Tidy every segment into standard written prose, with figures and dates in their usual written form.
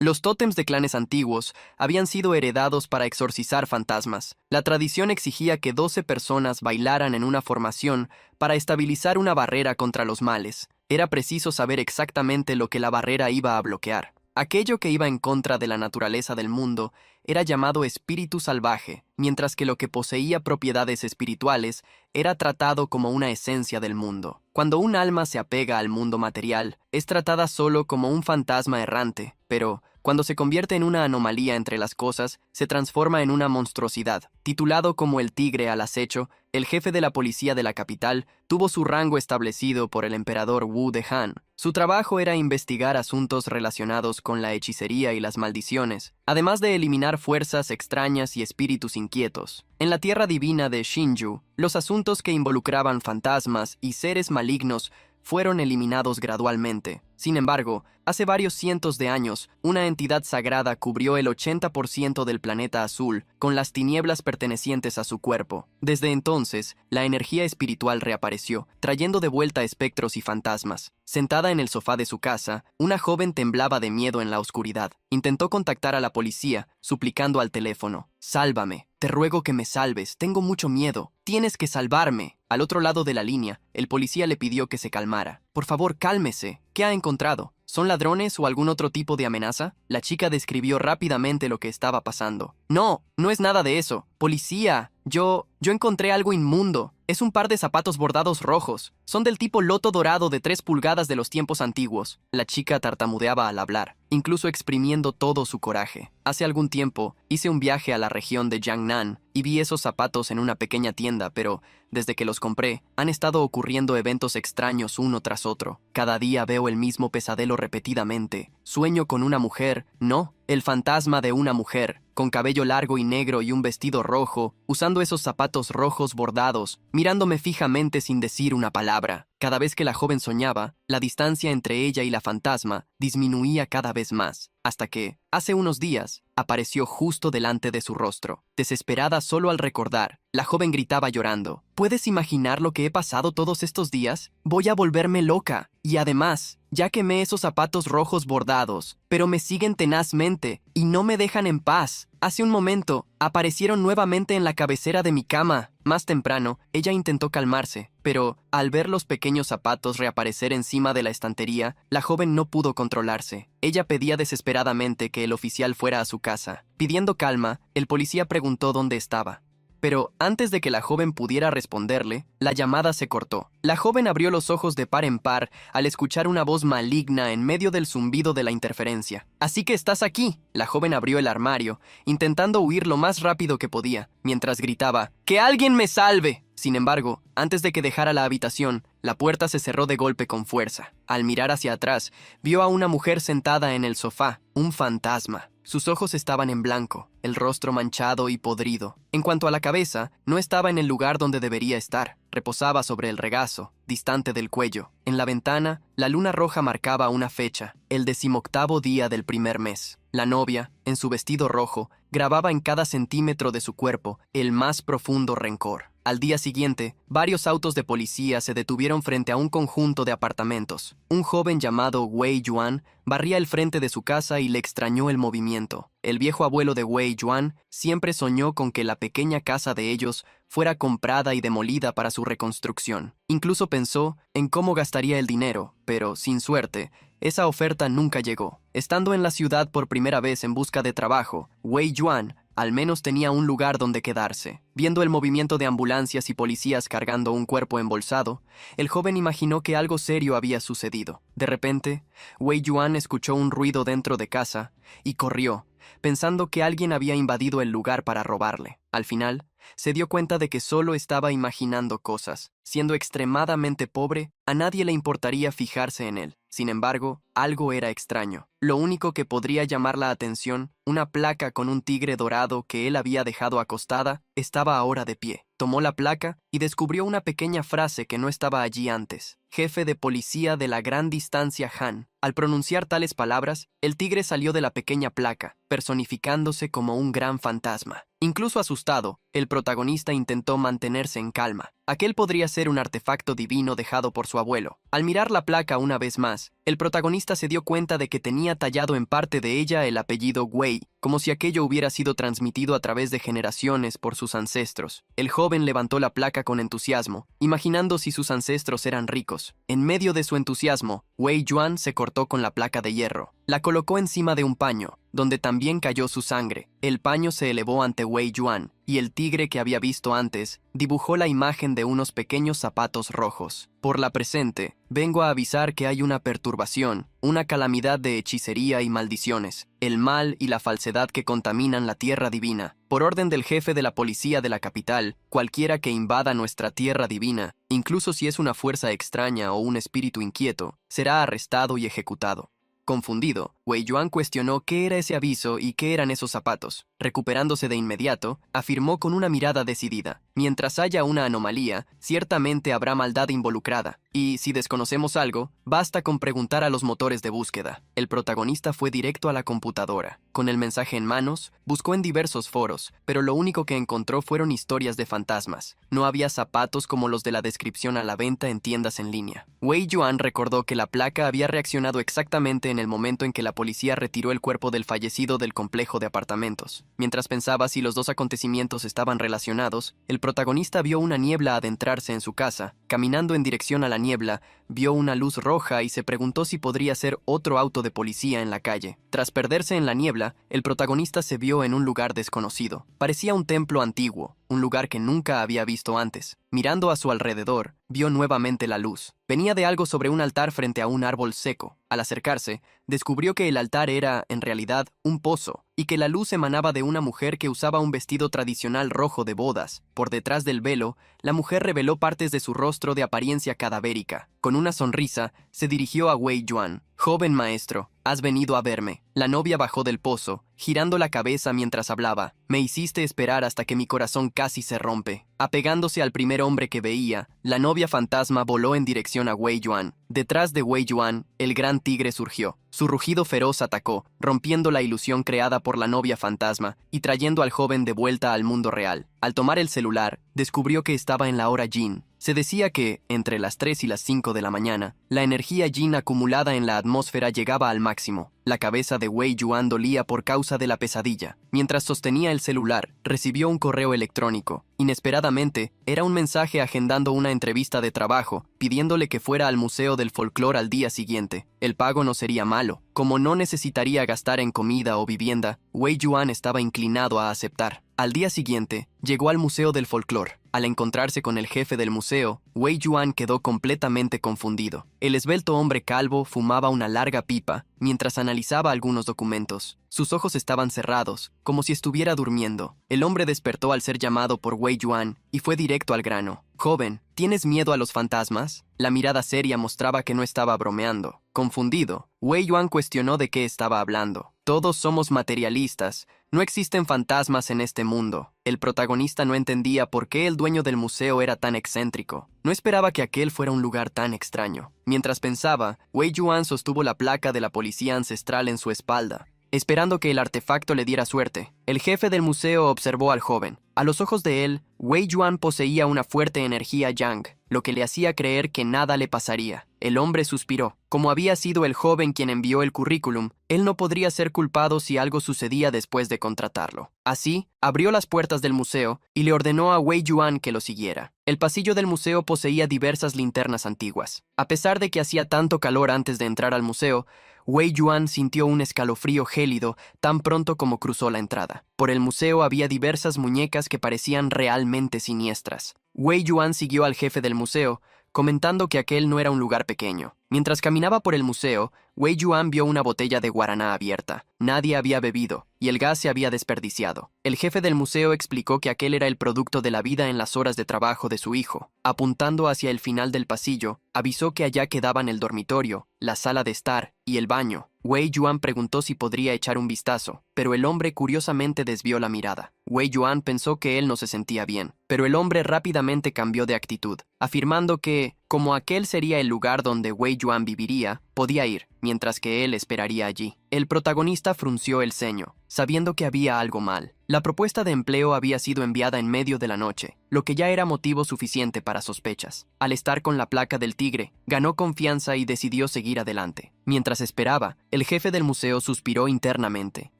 Los tótems de clanes antiguos habían sido heredados para exorcizar fantasmas. La tradición exigía que 12 personas bailaran en una formación para estabilizar una barrera contra los males. Era preciso saber exactamente lo que la barrera iba a bloquear. Aquello que iba en contra de la naturaleza del mundo era llamado espíritu salvaje, mientras que lo que poseía propiedades espirituales era tratado como una esencia del mundo. Cuando un alma se apega al mundo material, es tratada solo como un fantasma errante, pero cuando se convierte en una anomalía entre las cosas, se transforma en una monstruosidad. Titulado como el tigre al acecho, el jefe de la policía de la capital tuvo su rango establecido por el emperador Wu de Han. Su trabajo era investigar asuntos relacionados con la hechicería y las maldiciones, además de eliminar fuerzas extrañas y espíritus inquietos. En la tierra divina de Shinju, los asuntos que involucraban fantasmas y seres malignos fueron eliminados gradualmente. Sin embargo, hace varios cientos de años, una entidad sagrada cubrió el 80% del planeta azul con las tinieblas pertenecientes a su cuerpo. Desde entonces, la energía espiritual reapareció, trayendo de vuelta espectros y fantasmas. Sentada en el sofá de su casa, una joven temblaba de miedo en la oscuridad. Intentó contactar a la policía, suplicando al teléfono: «Sálvame, te ruego que me salves, tengo mucho miedo, tienes que salvarme». Al otro lado de la línea, el policía le pidió que se calmara. «Por favor, cálmese. ¿Qué ha encontrado? ¿Son ladrones o algún otro tipo de amenaza?». La chica describió rápidamente lo que estaba pasando. «No, no es nada de eso. Policía, yo encontré algo inmundo. Es un par de zapatos bordados rojos. Son del tipo loto dorado de 3 pulgadas de los tiempos antiguos». La chica tartamudeaba al hablar, incluso exprimiendo todo su coraje. «Hace algún tiempo hice un viaje a la región de Jiangnan y vi esos zapatos en una pequeña tienda, pero desde que los compré, han estado ocurriendo eventos extraños uno tras otro. Cada día veo el mismo pesadelo repetidamente. Sueño con una mujer, no, el fantasma de una mujer, con cabello largo y negro y un vestido rojo, usando esos zapatos rojos bordados, mirándome fijamente sin decir una palabra. Cada vez que la joven soñaba, la distancia entre ella y la fantasma disminuía cada vez más, hasta que, hace unos días, apareció justo delante de su rostro. Desesperada solo al recordar, la joven gritaba llorando: «¿Puedes imaginar lo que he pasado todos estos días? Voy a volverme loca. Y además, ya quemé esos zapatos rojos bordados, pero me siguen tenazmente y no me dejan en paz. Hace un momento, aparecieron nuevamente en la cabecera de mi cama». Más temprano, ella intentó calmarse, pero al ver los pequeños zapatos reaparecer encima de la estantería, la joven no pudo controlarse. Ella pedía desesperadamente que el oficial fuera a su casa. Pidiendo calma, el policía preguntó dónde estaba. Pero antes de que la joven pudiera responderle, la llamada se cortó. La joven abrió los ojos de par en par al escuchar una voz maligna en medio del zumbido de la interferencia. «Así que estás aquí». La joven abrió el armario, intentando huir lo más rápido que podía, mientras gritaba: «¡Que alguien me salve!». Sin embargo, antes de que dejara la habitación, la puerta se cerró de golpe con fuerza. Al mirar hacia atrás, vio a una mujer sentada en el sofá, un fantasma. Sus ojos estaban en blanco, el rostro manchado y podrido. En cuanto a la cabeza, no estaba en el lugar donde debería estar. Reposaba sobre el regazo, distante del cuello. En la ventana, la luna roja marcaba una fecha, el 18º día del primer mes. La novia, en su vestido rojo, grababa en cada centímetro de su cuerpo el más profundo rencor. Al día siguiente, varios autos de policía se detuvieron frente a un conjunto de apartamentos. Un joven llamado Wei Yuan barría el frente de su casa y le extrañó el movimiento. El viejo abuelo de Wei Yuan siempre soñó con que la pequeña casa de ellos fuera comprada y demolida para su reconstrucción. Incluso pensó en cómo gastaría el dinero, pero, sin suerte, esa oferta nunca llegó. Estando en la ciudad por primera vez en busca de trabajo, Wei Yuan al menos tenía un lugar donde quedarse. Viendo el movimiento de ambulancias y policías cargando un cuerpo embolsado, el joven imaginó que algo serio había sucedido. De repente, Wei Yuan escuchó un ruido dentro de casa y corrió, pensando que alguien había invadido el lugar para robarle. Al final, se dio cuenta de que solo estaba imaginando cosas. Siendo extremadamente pobre, a nadie le importaría fijarse en él. Sin embargo, algo era extraño. Lo único que podría llamar la atención, una placa con un tigre dorado que él había dejado acostada, estaba ahora de pie. Tomó la placa y descubrió una pequeña frase que no estaba allí antes: «Jefe de policía de la gran distancia Han». Al pronunciar tales palabras, el tigre salió de la pequeña placa, personificándose como un gran fantasma. Incluso asustado, el protagonista intentó mantenerse en calma. Aquel podría ser un artefacto divino dejado por su abuelo. Al mirar la placa una vez más, el protagonista se dio cuenta de que tenía tallado en parte de ella el apellido Wei, como si aquello hubiera sido transmitido a través de generaciones por sus ancestros. El joven levantó la placa con entusiasmo, imaginando si sus ancestros eran ricos. En medio de su entusiasmo, Wei Yuan se cortó con la placa de hierro. La colocó encima de un paño, donde también cayó su sangre. El paño se elevó ante Wei Yuan, y el tigre que había visto antes dibujó la imagen de unos pequeños zapatos rojos. Por la presente, vengo a avisar que hay una perturbación, una calamidad de hechicería y maldiciones, el mal y la falsedad que contaminan la tierra divina. Por orden del jefe de la policía de la capital, cualquiera que invada nuestra tierra divina, incluso si es una fuerza extraña o un espíritu inquieto, será arrestado y ejecutado. Confundido, Wei Yuan cuestionó qué era ese aviso y qué eran esos zapatos. Recuperándose de inmediato, afirmó con una mirada decidida: mientras haya una anomalía, ciertamente habrá maldad involucrada, y si desconocemos algo, basta con preguntar a los motores de búsqueda. El protagonista fue directo a la computadora. Con el mensaje en manos, buscó en diversos foros, pero lo único que encontró fueron historias de fantasmas. No había zapatos como los de la descripción a la venta en tiendas en línea. Wei Yuan recordó que la placa había reaccionado exactamente en el momento en que la policía retiró el cuerpo del fallecido del complejo de apartamentos. Mientras pensaba si los dos acontecimientos estaban relacionados, el protagonista vio una niebla adentrarse en su casa. Caminando en dirección a la niebla, vio una luz roja y se preguntó si podría ser otro auto de policía en la calle. Tras perderse en la niebla, el protagonista se vio en un lugar desconocido. Parecía un templo antiguo, un lugar que nunca había visto antes. Mirando a su alrededor, vio nuevamente la luz. Venía de algo sobre un altar frente a un árbol seco. Al acercarse, descubrió que el altar era, en realidad, un pozo, y que la luz emanaba de una mujer que usaba un vestido tradicional rojo de bodas. Por detrás del velo, la mujer reveló partes de su rostro de apariencia cadavérica. Con una sonrisa, se dirigió a Wei Yuan. «Joven maestro, has venido a verme». La novia bajó del pozo, girando la cabeza mientras hablaba. «Me hiciste esperar hasta que mi corazón casi se rompe». Apegándose al primer hombre que veía, la novia fantasma voló en dirección a Wei Yuan. Detrás de Wei Yuan, el gran tigre surgió. Su rugido feroz atacó, rompiendo la ilusión creada por la novia fantasma y trayendo al joven de vuelta al mundo real. Al tomar el celular, descubrió que estaba en la hora Yin. Se decía que, entre las 3 y las 5 de la mañana, la energía Yin acumulada en la atmósfera llegaba al máximo. La cabeza de Wei Yuan dolía por causa de la pesadilla. Mientras sostenía el celular, recibió un correo electrónico. Inesperadamente, era un mensaje agendando una entrevista de trabajo, pidiéndole que fuera al Museo del Folclore al día siguiente. El pago no sería malo. Como no necesitaría gastar en comida o vivienda, Wei Yuan estaba inclinado a aceptar. Al día siguiente, llegó al Museo del Folclore. Al encontrarse con el jefe del museo, Wei Yuan quedó completamente confundido. El esbelto hombre calvo fumaba una larga pipa mientras analizaba algunos documentos. Sus ojos estaban cerrados, como si estuviera durmiendo. El hombre despertó al ser llamado por Wei Yuan y fue directo al grano. «Joven, ¿tienes miedo a los fantasmas?». La mirada seria mostraba que no estaba bromeando. Confundido, Wei Yuan cuestionó de qué estaba hablando. «Todos somos materialistas. No existen fantasmas en este mundo». El protagonista no entendía por qué el dueño del museo era tan excéntrico. No esperaba que aquel fuera un lugar tan extraño. Mientras pensaba, Wei Yuan sostuvo la placa de la policía ancestral en su espalda, esperando que el artefacto le diera suerte. El jefe del museo observó al joven. A los ojos de él, Wei Yuan poseía una fuerte energía yang, lo que le hacía creer que nada le pasaría. El hombre suspiró. Como había sido el joven quien envió el currículum, él no podría ser culpado si algo sucedía después de contratarlo. Así, abrió las puertas del museo y le ordenó a Wei Yuan que lo siguiera. El pasillo del museo poseía diversas linternas antiguas. A pesar de que hacía tanto calor antes de entrar al museo, Wei Yuan sintió un escalofrío gélido tan pronto como cruzó la entrada. Por el museo había diversas muñecas que parecían realmente siniestras. Wei Yuan siguió al jefe del museo, comentando que aquel no era un lugar pequeño. Mientras caminaba por el museo, Wei Yuan vio una botella de guaraná abierta. Nadie había bebido, y el gas se había desperdiciado. El jefe del museo explicó que aquel era el producto de la vida en las horas de trabajo de su hijo. Apuntando hacia el final del pasillo, avisó que allá quedaban el dormitorio, la sala de estar y el baño. Wei Yuan preguntó si podría echar un vistazo, pero el hombre curiosamente desvió la mirada. Wei Yuan pensó que él no se sentía bien, pero el hombre rápidamente cambió de actitud. afirmando que, como aquel sería el lugar donde Wei Yuan viviría, podía ir, mientras que él esperaría allí. El protagonista frunció el ceño, sabiendo que había algo mal. La propuesta de empleo había sido enviada en medio de la noche, lo que ya era motivo suficiente para sospechas. Al estar con la placa del tigre, ganó confianza y decidió seguir adelante. Mientras esperaba, el jefe del museo suspiró internamente.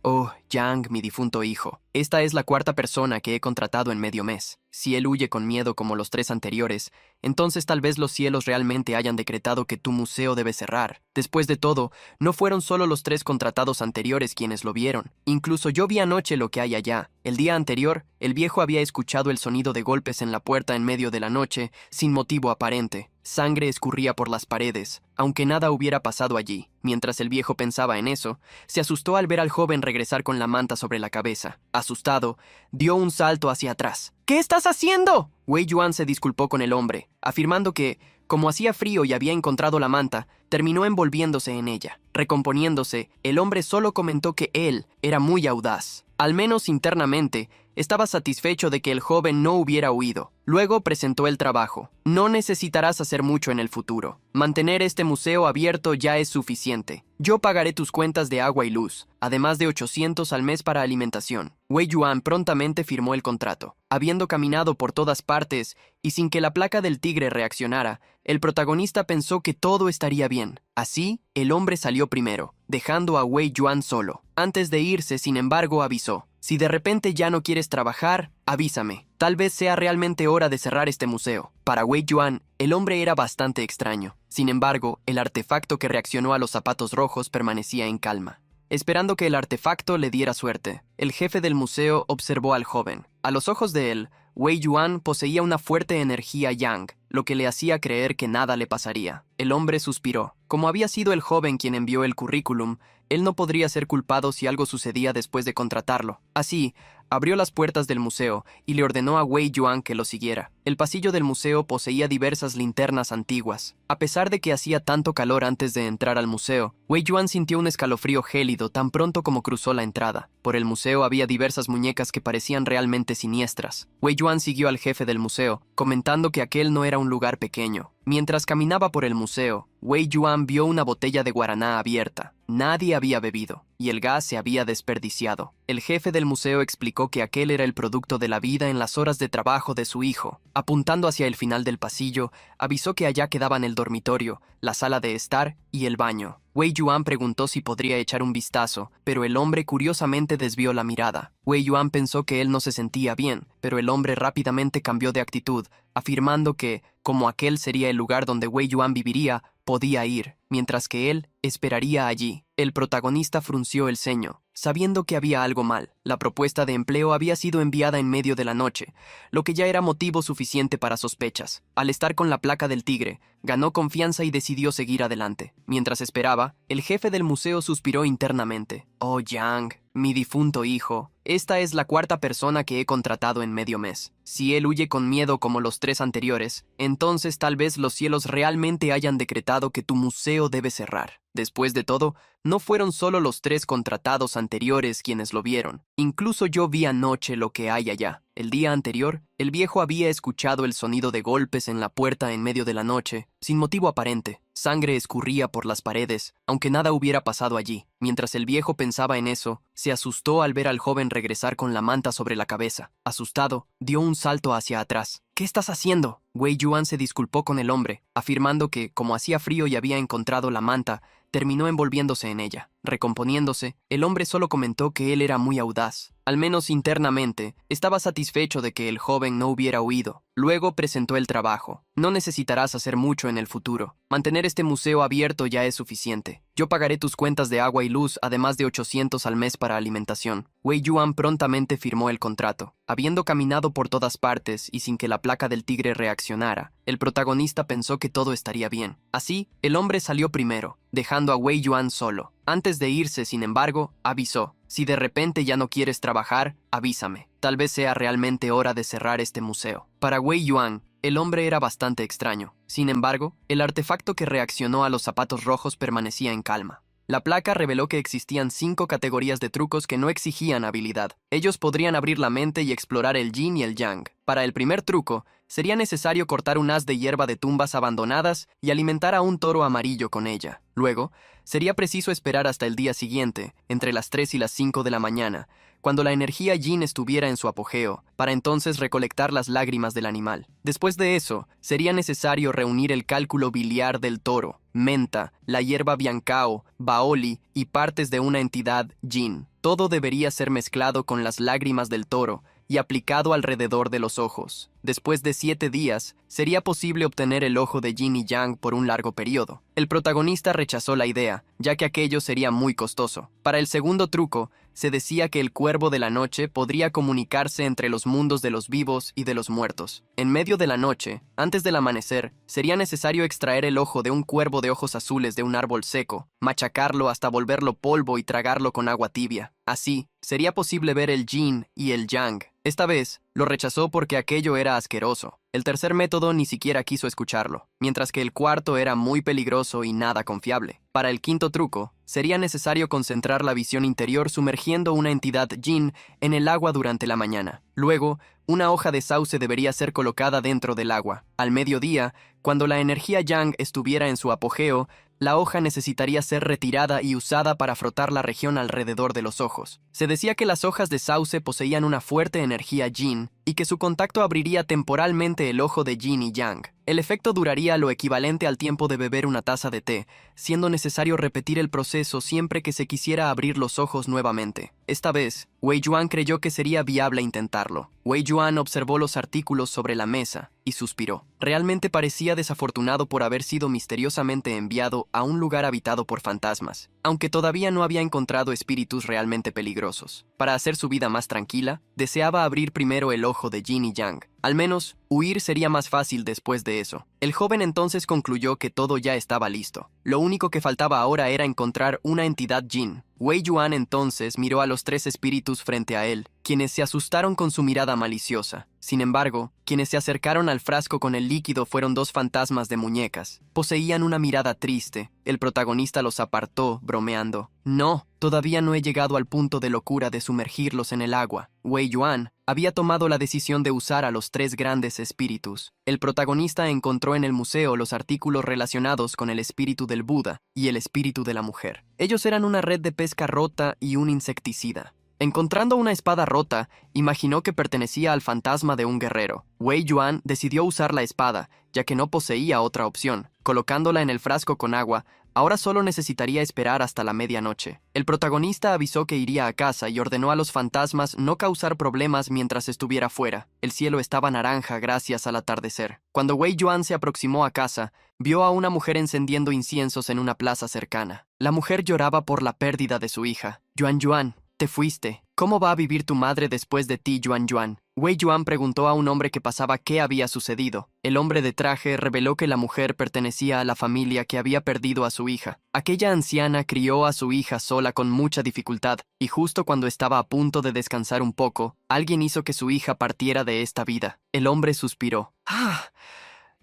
«Oh, Yang, mi difunto hijo, esta es la cuarta persona que he contratado en medio mes. Si él huye con miedo como los tres anteriores, entonces tal vez los cielos realmente hayan decretado que tu museo debe cerrar. Después de todo, no fueron solo los tres contratados anteriores quienes lo vieron. Incluso yo vi anoche lo que hay allá. El día anterior, el viejo había escuchado el sonido de golpes en la puerta en medio de la noche, sin motivo aparente. Sangre escurría por las paredes, aunque nada hubiera pasado allí. Mientras el viejo pensaba en eso, se asustó al ver al joven regresar con la manta sobre la cabeza. Asustado, dio un salto hacia atrás. «¿Qué estás haciendo?». Wei Yuan se disculpó con el hombre, afirmando que, como hacía frío y había encontrado la manta, terminó envolviéndose en ella. Recomponiéndose, el hombre solo comentó que él era muy audaz. Al menos internamente, estaba satisfecho de que el joven no hubiera huido. Luego presentó el trabajo. «No necesitarás hacer mucho en el futuro. Mantener este museo abierto ya es suficiente. Yo pagaré tus cuentas de agua y luz, además de 800 al mes para alimentación». Wei Yuan prontamente firmó el contrato. Habiendo caminado por todas partes y sin que la placa del tigre reaccionara, el protagonista pensó que todo estaría bien. Así, el hombre salió primero, dejando a Wei Yuan solo. Antes de irse, sin embargo, avisó: «Si de repente ya no quieres trabajar, avísame. Tal vez sea realmente hora de cerrar este museo». Para Wei Yuan, el hombre era bastante extraño. Sin embargo, el artefacto que reaccionó a los zapatos rojos permanecía en calma, esperando que el artefacto le diera suerte. El jefe del museo observó al joven. A los ojos de él, Wei Yuan poseía una fuerte energía yang, lo que le hacía creer que nada le pasaría. El hombre suspiró. Como había sido el joven quien envió el currículum, él no podría ser culpado si algo sucedía después de contratarlo. Así, abrió las puertas del museo y le ordenó a Wei Yuan que lo siguiera. El pasillo del museo poseía diversas linternas antiguas. A pesar de que hacía tanto calor antes de entrar al museo, Wei Yuan sintió un escalofrío gélido tan pronto como cruzó la entrada. Por el museo había diversas muñecas que parecían realmente siniestras. Wei Yuan siguió al jefe del museo, comentando que aquel no era un lugar pequeño. Mientras caminaba por el museo, Wei Yuan vio una botella de guaraná abierta. Nadie había bebido, y el gas se había desperdiciado. El jefe del museo explicó que aquel era el producto de la vida en las horas de trabajo de su hijo. Apuntando hacia el final del pasillo, avisó que allá quedaban el dormitorio, la sala de estar y el baño. Wei Yuan preguntó si podría echar un vistazo, pero el hombre curiosamente desvió la mirada. Wei Yuan pensó que él no se sentía bien, pero el hombre rápidamente cambió de actitud, afirmando que, como aquel sería el lugar donde Wei Yuan viviría, podía ir, mientras que él esperaría allí. El protagonista frunció el ceño, sabiendo que había algo mal. La propuesta de empleo había sido enviada en medio de la noche, lo que ya era motivo suficiente para sospechas. Al estar con la placa del tigre, ganó confianza y decidió seguir adelante. Mientras esperaba, el jefe del museo suspiró internamente. «Oh, Yang, mi difunto hijo, esta es la cuarta persona que he contratado en medio mes. Si él huye con miedo como los tres anteriores, entonces tal vez los cielos realmente hayan decretado que tu museo debe cerrar». Después de todo, no fueron solo los tres contratados anteriores quienes lo vieron. Incluso yo vi anoche lo que hay allá. El día anterior, el viejo había escuchado el sonido de golpes en la puerta en medio de la noche, sin motivo aparente. Sangre escurría por las paredes, aunque nada hubiera pasado allí. Mientras el viejo pensaba en eso, se asustó al ver al joven regresar con la manta sobre la cabeza. Asustado, dio un salto hacia atrás. «¿Qué estás haciendo?». Wei Yuan se disculpó con el hombre, afirmando que, como hacía frío y había encontrado la manta, terminó envolviéndose en ella. Recomponiéndose, el hombre solo comentó que él era muy audaz. Al menos internamente, estaba satisfecho de que el joven no hubiera huido. Luego presentó el trabajo. «No necesitarás hacer mucho en el futuro. Mantener este museo abierto ya es suficiente. Yo pagaré tus cuentas de agua y luz, además de 800 al mes para alimentación». Wei Yuan prontamente firmó el contrato. Habiendo caminado por todas partes y sin que la placa del tigre reaccionara, el protagonista pensó que todo estaría bien. Así, el hombre salió primero, dejando a Wei Yuan solo. Antes de irse, sin embargo, avisó: «Si de repente ya no quieres trabajar, avísame. Tal vez sea realmente hora de cerrar este museo». Para Wei Yuan, el hombre era bastante extraño. Sin embargo, el artefacto que reaccionó a los zapatos rojos permanecía en calma, La placa reveló que existían 5 categorías de trucos que no exigían habilidad. Ellos podrían abrir la mente y explorar el yin y el yang. Para el primer truco, sería necesario cortar un haz de hierba de tumbas abandonadas y alimentar a un toro amarillo con ella. Luego, sería preciso esperar hasta el día siguiente, entre las 3 y las 5 de la mañana, cuando la energía yin estuviera en su apogeo, para entonces recolectar las lágrimas del animal. Después de eso, sería necesario reunir el cálculo biliar del toro, menta, la hierba biancao, baoli y partes de una entidad yin. Todo debería ser mezclado con las lágrimas del toro y aplicado alrededor de los ojos. Después de 7 días, sería posible obtener el ojo de yin y yang por un largo periodo. El protagonista rechazó la idea, ya que aquello sería muy costoso. Para el segundo truco, se decía que el cuervo de la noche podría comunicarse entre los mundos de los vivos y de los muertos. En medio de la noche, antes del amanecer, sería necesario extraer el ojo de un cuervo de ojos azules de un árbol seco, machacarlo hasta volverlo polvo y tragarlo con agua tibia. Así, sería posible ver el yin y el yang. Esta vez, lo rechazó porque aquello era asqueroso. El tercer método ni siquiera quiso escucharlo, mientras que el cuarto era muy peligroso y nada confiable. Para el quinto truco, sería necesario concentrar la visión interior sumergiendo una entidad yin en el agua durante la mañana. Luego, una hoja de sauce debería ser colocada dentro del agua. Al mediodía, cuando la energía yang estuviera en su apogeo, la hoja necesitaría ser retirada y usada para frotar la región alrededor de los ojos. Se decía que las hojas de sauce poseían una fuerte energía yin y que su contacto abriría temporalmente el ojo de yin y yang. El efecto duraría lo equivalente al tiempo de beber una taza de té, siendo necesario repetir el proceso siempre que se quisiera abrir los ojos nuevamente. Esta vez, Wei Yuan creyó que sería viable intentarlo. Wei Yuan observó los artículos sobre la mesa y suspiró. Realmente parecía desafortunado por haber sido misteriosamente enviado a un lugar habitado por fantasmas, aunque todavía no había encontrado espíritus realmente peligrosos. Para hacer su vida más tranquila, deseaba abrir primero el ojo de yin y yang. Al menos, huir sería más fácil después de eso. El joven entonces concluyó que todo ya estaba listo. Lo único que faltaba ahora era encontrar una entidad yin. Wei Yuan entonces miró a los 3 espíritus frente a él, quienes se asustaron con su mirada maliciosa. Sin embargo, quienes se acercaron al frasco con el líquido fueron 2 fantasmas de muñecas. Poseían una mirada triste. El protagonista los apartó, bromeando. No, todavía no he llegado al punto de locura de sumergirlos en el agua. Wei Yuan había tomado la decisión de usar a los 3 grandes espíritus. El protagonista encontró en el museo los artículos relacionados con el espíritu del Buda y el espíritu de la mujer. Ellos eran una red de pesca rota y un insecticida. Encontrando una espada rota, imaginó que pertenecía al fantasma de un guerrero. Wei Yuan decidió usar la espada, ya que no poseía otra opción. Colocándola en el frasco con agua, ahora solo necesitaría esperar hasta la medianoche. El protagonista avisó que iría a casa y ordenó a los fantasmas no causar problemas mientras estuviera fuera. El cielo estaba naranja gracias al atardecer. Cuando Wei Yuan se aproximó a casa, vio a una mujer encendiendo inciensos en una plaza cercana. La mujer lloraba por la pérdida de su hija. Yuan Yuan, te fuiste. ¿Cómo va a vivir tu madre después de ti, Yuan Yuan? Wei Yuan preguntó a un hombre que pasaba qué había sucedido. El hombre de traje reveló que la mujer pertenecía a la familia que había perdido a su hija. Aquella anciana crió a su hija sola con mucha dificultad, y justo cuando estaba a punto de descansar un poco, alguien hizo que su hija partiera de esta vida. El hombre suspiró.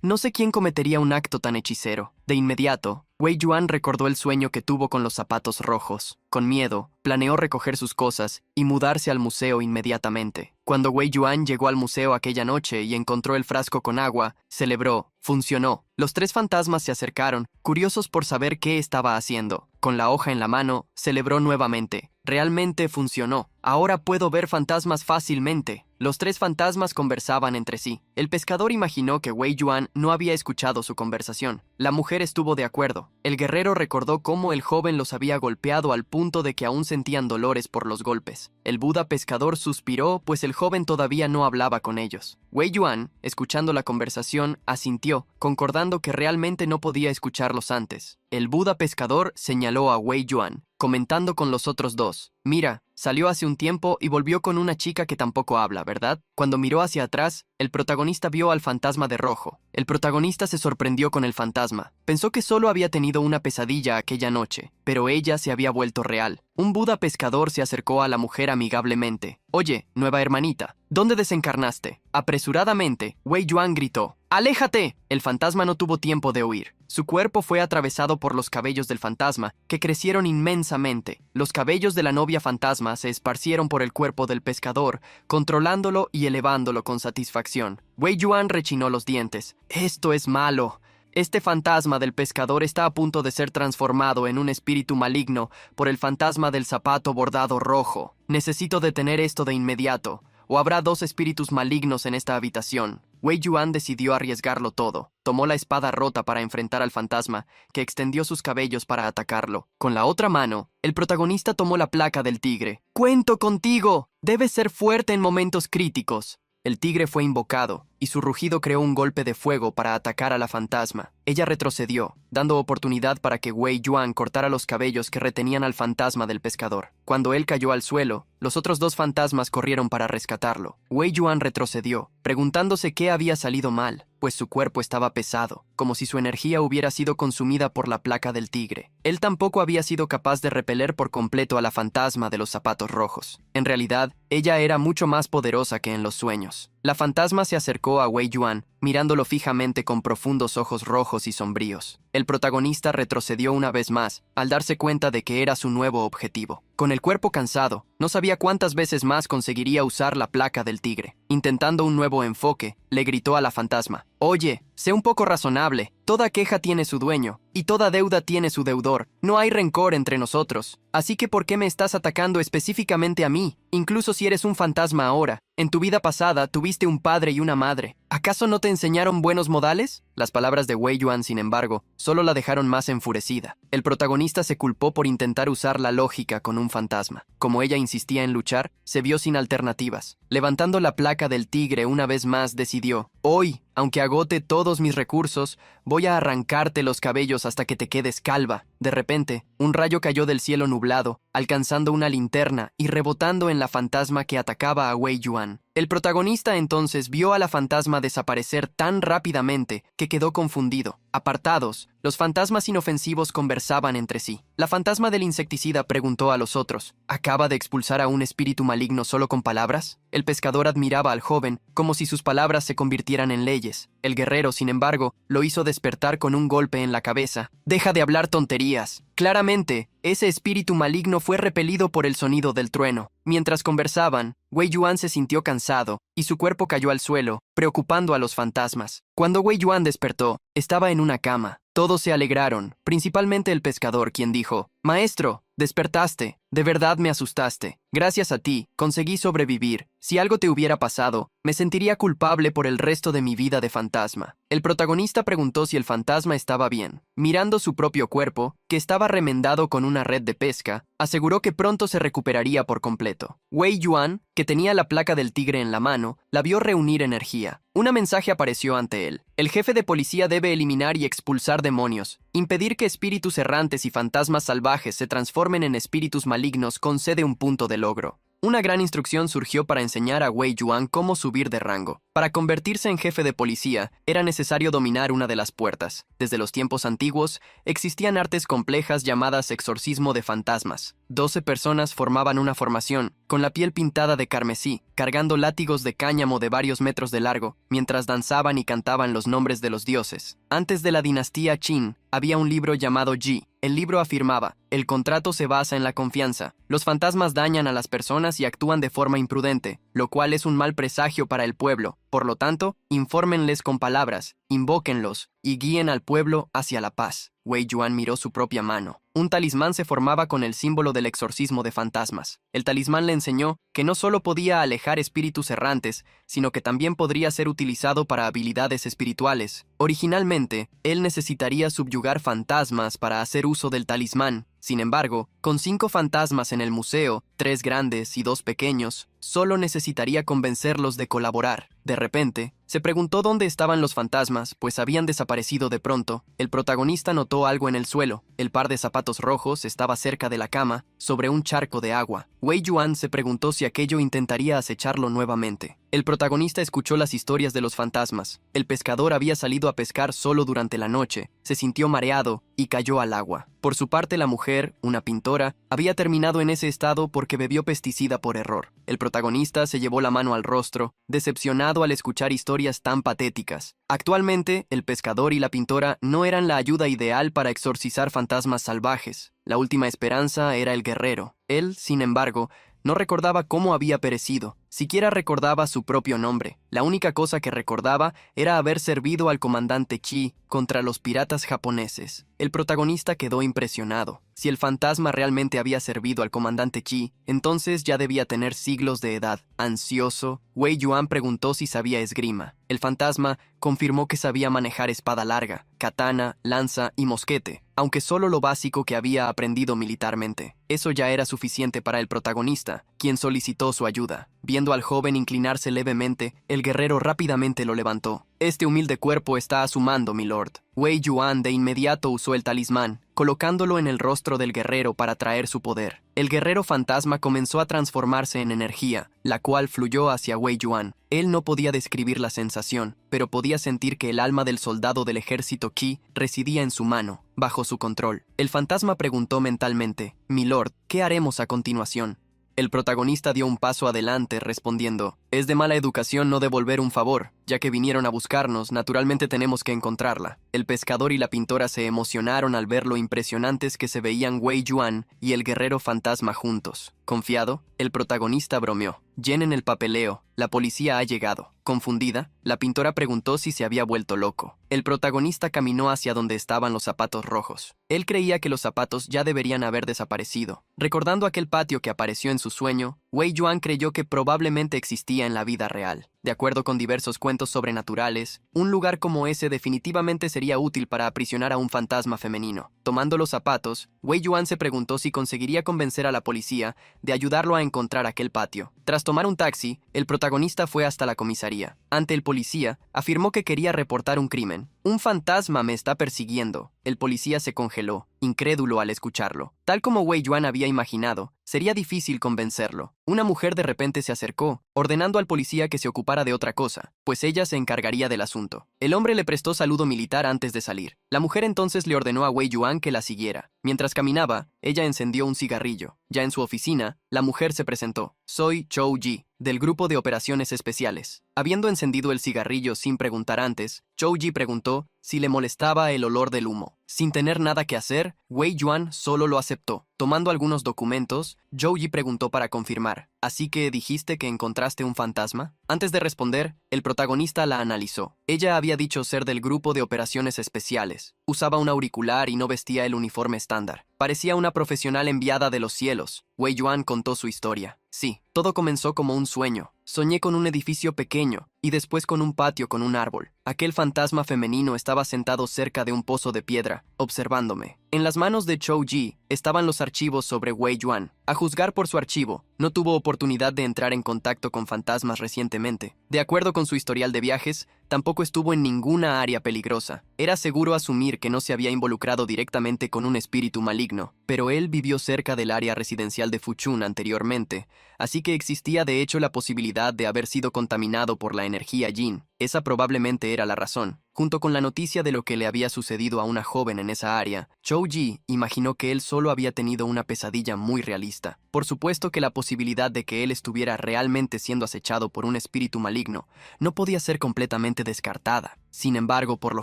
No sé quién cometería un acto tan hechicero. De inmediato, Wei Yuan recordó el sueño que tuvo con los zapatos rojos. Con miedo, planeó recoger sus cosas y mudarse al museo inmediatamente. Cuando Wei Yuan llegó al museo aquella noche y encontró el frasco con agua, celebró. Funcionó. Los 3 fantasmas se acercaron, curiosos por saber qué estaba haciendo. Con la hoja en la mano, celebró nuevamente. Realmente funcionó. Ahora puedo ver fantasmas fácilmente. Los 3 fantasmas conversaban entre sí. El pescador imaginó que Wei Yuan no había escuchado su conversación. La mujer estuvo de acuerdo. El guerrero recordó cómo el joven los había golpeado al punto de que aún sentían dolores por los golpes. El Buda pescador suspiró, pues el joven todavía no hablaba con ellos. Wei Yuan, escuchando la conversación, asintió, concordando que realmente no podía escucharlos antes. El Buda pescador señaló a Wei Yuan, comentando con los otros 2. Mira, salió hace un tiempo y volvió con una chica que tampoco habla, ¿verdad? Cuando miró hacia atrás, el protagonista vio al fantasma de rojo. El protagonista se sorprendió con el fantasma. Pensó que solo había tenido una pesadilla aquella noche, pero ella se había vuelto real. Un Buda pescador se acercó a la mujer amigablemente. «Oye, nueva hermanita, ¿dónde desencarnaste?» Apresuradamente, Wei Yuan gritó. ¡Aléjate! El fantasma no tuvo tiempo de huir. Su cuerpo fue atravesado por los cabellos del fantasma, que crecieron inmensamente. Los cabellos de la novia fantasma se esparcieron por el cuerpo del pescador, controlándolo y elevándolo con satisfacción. Wei Yuan rechinó los dientes. «Esto es malo». Este fantasma del pescador está a punto de ser transformado en un espíritu maligno por el fantasma del zapato bordado rojo. Necesito detener esto de inmediato, o habrá 2 espíritus malignos en esta habitación. Wei Yuan decidió arriesgarlo todo. Tomó la espada rota para enfrentar al fantasma, que extendió sus cabellos para atacarlo. Con la otra mano, el protagonista tomó la placa del tigre. «¡Cuento contigo! Debes ser fuerte en momentos críticos». El tigre fue invocado, y su rugido creó un golpe de fuego para atacar a la fantasma. Ella retrocedió, dando oportunidad para que Wei Yuan cortara los cabellos que retenían al fantasma del pescador. Cuando él cayó al suelo, los otros 2 fantasmas corrieron para rescatarlo. Wei Yuan retrocedió, preguntándose qué había salido mal, pues su cuerpo estaba pesado, como si su energía hubiera sido consumida por la placa del tigre. Él tampoco había sido capaz de repeler por completo a la fantasma de los zapatos rojos. En realidad, ella era mucho más poderosa que en los sueños. La fantasma se acercó a Wei Yuan, mirándolo fijamente con profundos ojos rojos y sombríos. El protagonista retrocedió una vez más, al darse cuenta de que era su nuevo objetivo. Con el cuerpo cansado, no sabía cuántas veces más conseguiría usar la placa del tigre. Intentando un nuevo enfoque, le gritó a la fantasma. «Oye, sé un poco razonable. Toda queja tiene su dueño, y toda deuda tiene su deudor. No hay rencor entre nosotros. Así que ¿por qué me estás atacando específicamente a mí? Incluso si eres un fantasma ahora. En tu vida pasada tuviste un padre y una madre. ¿Acaso no te enseñaron buenos modales?» Las palabras de Wei Yuan, sin embargo, solo la dejaron más enfurecida. El protagonista se culpó por intentar usar la lógica con un fantasma. Como ella insistía en luchar, se vio sin alternativas. Levantando la placa del tigre una vez más, decidió: «Hoy, aunque agote todos mis recursos, voy a arrancarte los cabellos hasta que te quedes calva». De repente, un rayo cayó del cielo nublado, alcanzando una linterna y rebotando en la fantasma que atacaba a Wei Yuan. El protagonista entonces vio a la fantasma desaparecer tan rápidamente que quedó confundido. Apartados, los fantasmas inofensivos conversaban entre sí. La fantasma del insecticida preguntó a los otros: ¿acaba de expulsar a un espíritu maligno solo con palabras? El pescador admiraba al joven como si sus palabras se convirtieran en leyes. El guerrero, sin embargo, lo hizo despertar con un golpe en la cabeza. «Deja de hablar tonterías». Claramente, ese espíritu maligno fue repelido por el sonido del trueno. Mientras conversaban, Wei Yuan se sintió cansado y su cuerpo cayó al suelo, preocupando a los fantasmas. Cuando Wei Yuan despertó, estaba en una cama. Todos se alegraron, principalmente el pescador, quien dijo: «Maestro, despertaste. De verdad me asustaste. Gracias a ti, conseguí sobrevivir. Si algo te hubiera pasado, me sentiría culpable por el resto de mi vida de fantasma». El protagonista preguntó si el fantasma estaba bien. Mirando su propio cuerpo, que estaba remendado con una red de pesca, aseguró que pronto se recuperaría por completo. Wei Yuan, que tenía la placa del tigre en la mano, la vio reunir energía. Un mensaje apareció ante él. El jefe de policía debe eliminar y expulsar demonios. Impedir que espíritus errantes y fantasmas salvajes se transformen en espíritus malignos concede un punto de logro. Una gran instrucción surgió para enseñar a Wei Yuan cómo subir de rango. Para convertirse en jefe de policía, era necesario dominar una de las puertas. Desde los tiempos antiguos, existían artes complejas llamadas exorcismo de fantasmas. 12 personas formaban una formación, con la piel pintada de carmesí, cargando látigos de cáñamo de varios metros de largo, mientras danzaban y cantaban los nombres de los dioses. Antes de la dinastía Qin, había un libro llamado Ji. El libro afirmaba: el contrato se basa en la confianza. Los fantasmas dañan a las personas y actúan de forma imprudente, lo cual es un mal presagio para el pueblo. Por lo tanto, infórmenles con palabras, invóquenlos y guíen al pueblo hacia la paz. Wei Yuan miró su propia mano. Un talismán se formaba con el símbolo del exorcismo de fantasmas. El talismán le enseñó que no solo podía alejar espíritus errantes, sino que también podría ser utilizado para habilidades espirituales. Originalmente, él necesitaría subyugar fantasmas para hacer uso del talismán. Sin embargo, con 5 fantasmas en el museo, 3 grandes y 2 pequeños, solo necesitaría convencerlos de colaborar. De repente, Se preguntó dónde estaban los fantasmas, pues habían desaparecido de pronto. El protagonista notó algo en el suelo. El par de zapatos rojos estaba cerca de la cama, sobre un charco de agua. Wei Yuan se preguntó si aquello intentaría acecharlo nuevamente. El protagonista escuchó las historias de los fantasmas. El pescador había salido a pescar solo durante la noche, se sintió mareado y cayó al agua. Por su parte, la mujer, una pintora, había terminado en ese estado porque bebió pesticida por error. El protagonista se llevó la mano al rostro, decepcionado al escuchar historias tan patéticas. Actualmente, el pescador y la pintora no eran la ayuda ideal para exorcizar fantasmas salvajes. La última esperanza era el guerrero. Él, sin embargo, no recordaba cómo había perecido, siquiera recordaba su propio nombre. La única cosa que recordaba era haber servido al comandante Chi contra los piratas japoneses. El protagonista quedó impresionado. Si el fantasma realmente había servido al comandante Chi, entonces ya debía tener siglos de edad. Ansioso, Wei Yuan preguntó si sabía esgrima. El fantasma confirmó que sabía manejar espada larga, katana, lanza y mosquete, aunque solo lo básico que había aprendido militarmente. Eso ya era suficiente para el protagonista, quien solicitó su ayuda. Viendo al joven inclinarse levemente, el guerrero rápidamente lo levantó. Este humilde cuerpo está a su mando, milord. Wei Yuan de inmediato usó el talismán, colocándolo en el rostro del guerrero para traer su poder. El guerrero fantasma comenzó a transformarse en energía, la cual fluyó hacia Wei Yuan. Él no podía describir la sensación, pero podía sentir que el alma del soldado del ejército Qi residía en su mano, bajo su control. El fantasma preguntó mentalmente: «Milord, ¿qué haremos a continuación?». El protagonista dio un paso adelante respondiendo: «Es de mala educación no devolver un favor. Ya que vinieron a buscarnos, naturalmente tenemos que encontrarla». El pescador y la pintora se emocionaron al ver lo impresionantes que se veían Wei Yuan y el guerrero fantasma juntos. Confiado, el protagonista bromeó: «Llenen el papeleo, la policía ha llegado». Confundida, la pintora preguntó si se había vuelto loco. El protagonista caminó hacia donde estaban los zapatos rojos. Él creía que los zapatos ya deberían haber desaparecido. Recordando aquel patio que apareció en su sueño, Wei Yuan creyó que probablemente existía en la vida real. De acuerdo con diversos cuentos sobrenaturales, un lugar como ese definitivamente sería útil para aprisionar a un fantasma femenino. Tomando los zapatos, Wei Yuan se preguntó si conseguiría convencer a la policía de ayudarlo a encontrar aquel patio. Tras tomar un taxi, el protagonista fue hasta la comisaría. Ante el policía, afirmó que quería reportar un crimen. «Un fantasma me está persiguiendo». El policía se congeló, incrédulo al escucharlo. Tal como Wei Yuan había imaginado, sería difícil convencerlo. Una mujer de repente se acercó, ordenando al policía que se ocupara de otra cosa, pues ella se encargaría del asunto. El hombre le prestó saludo militar antes de salir. La mujer entonces le ordenó a Wei Yuan que la siguiera. Mientras caminaba, ella encendió un cigarrillo. Ya en su oficina, la mujer se presentó: «Soy Chou Ji, del Grupo de Operaciones Especiales». Habiendo encendido el cigarrillo sin preguntar antes, Chou Ji preguntó si le molestaba el olor del humo. Sin tener nada que hacer, Wei Yuan solo lo aceptó. Tomando algunos documentos, Chou Ji preguntó para confirmar: «¿Así que dijiste que encontraste un fantasma?». Antes de responder, el protagonista la analizó. Ella había dicho ser del Grupo de Operaciones Especiales. Usaba un auricular y no vestía el uniforme estándar. Parecía una profesional enviada de los cielos. Wei Yuan contó su historia. «Sí, todo comenzó como un sueño. Soñé con un edificio pequeño y después con un patio con un árbol. Aquel fantasma femenino estaba sentado cerca de un pozo de piedra, observándome». En las manos de Chou Ji estaban los archivos sobre Wei Yuan. A juzgar por su archivo, no tuvo oportunidad de entrar en contacto con fantasmas recientemente. De acuerdo con su historial de viajes, tampoco estuvo en ninguna área peligrosa. Era seguro asumir que no se había involucrado directamente con un espíritu maligno, pero él vivió cerca del área residencial de Fuchun anteriormente, así que existía de hecho la posibilidad de haber sido contaminado por la energía Yin. Esa probablemente era la razón. Junto con la noticia de lo que le había sucedido a una joven en esa área, Chou Ji imaginó que él solo había tenido una pesadilla muy realista. Por supuesto que la posibilidad de que él estuviera realmente siendo acechado por un espíritu maligno no podía ser completamente descartada. Sin embargo, por lo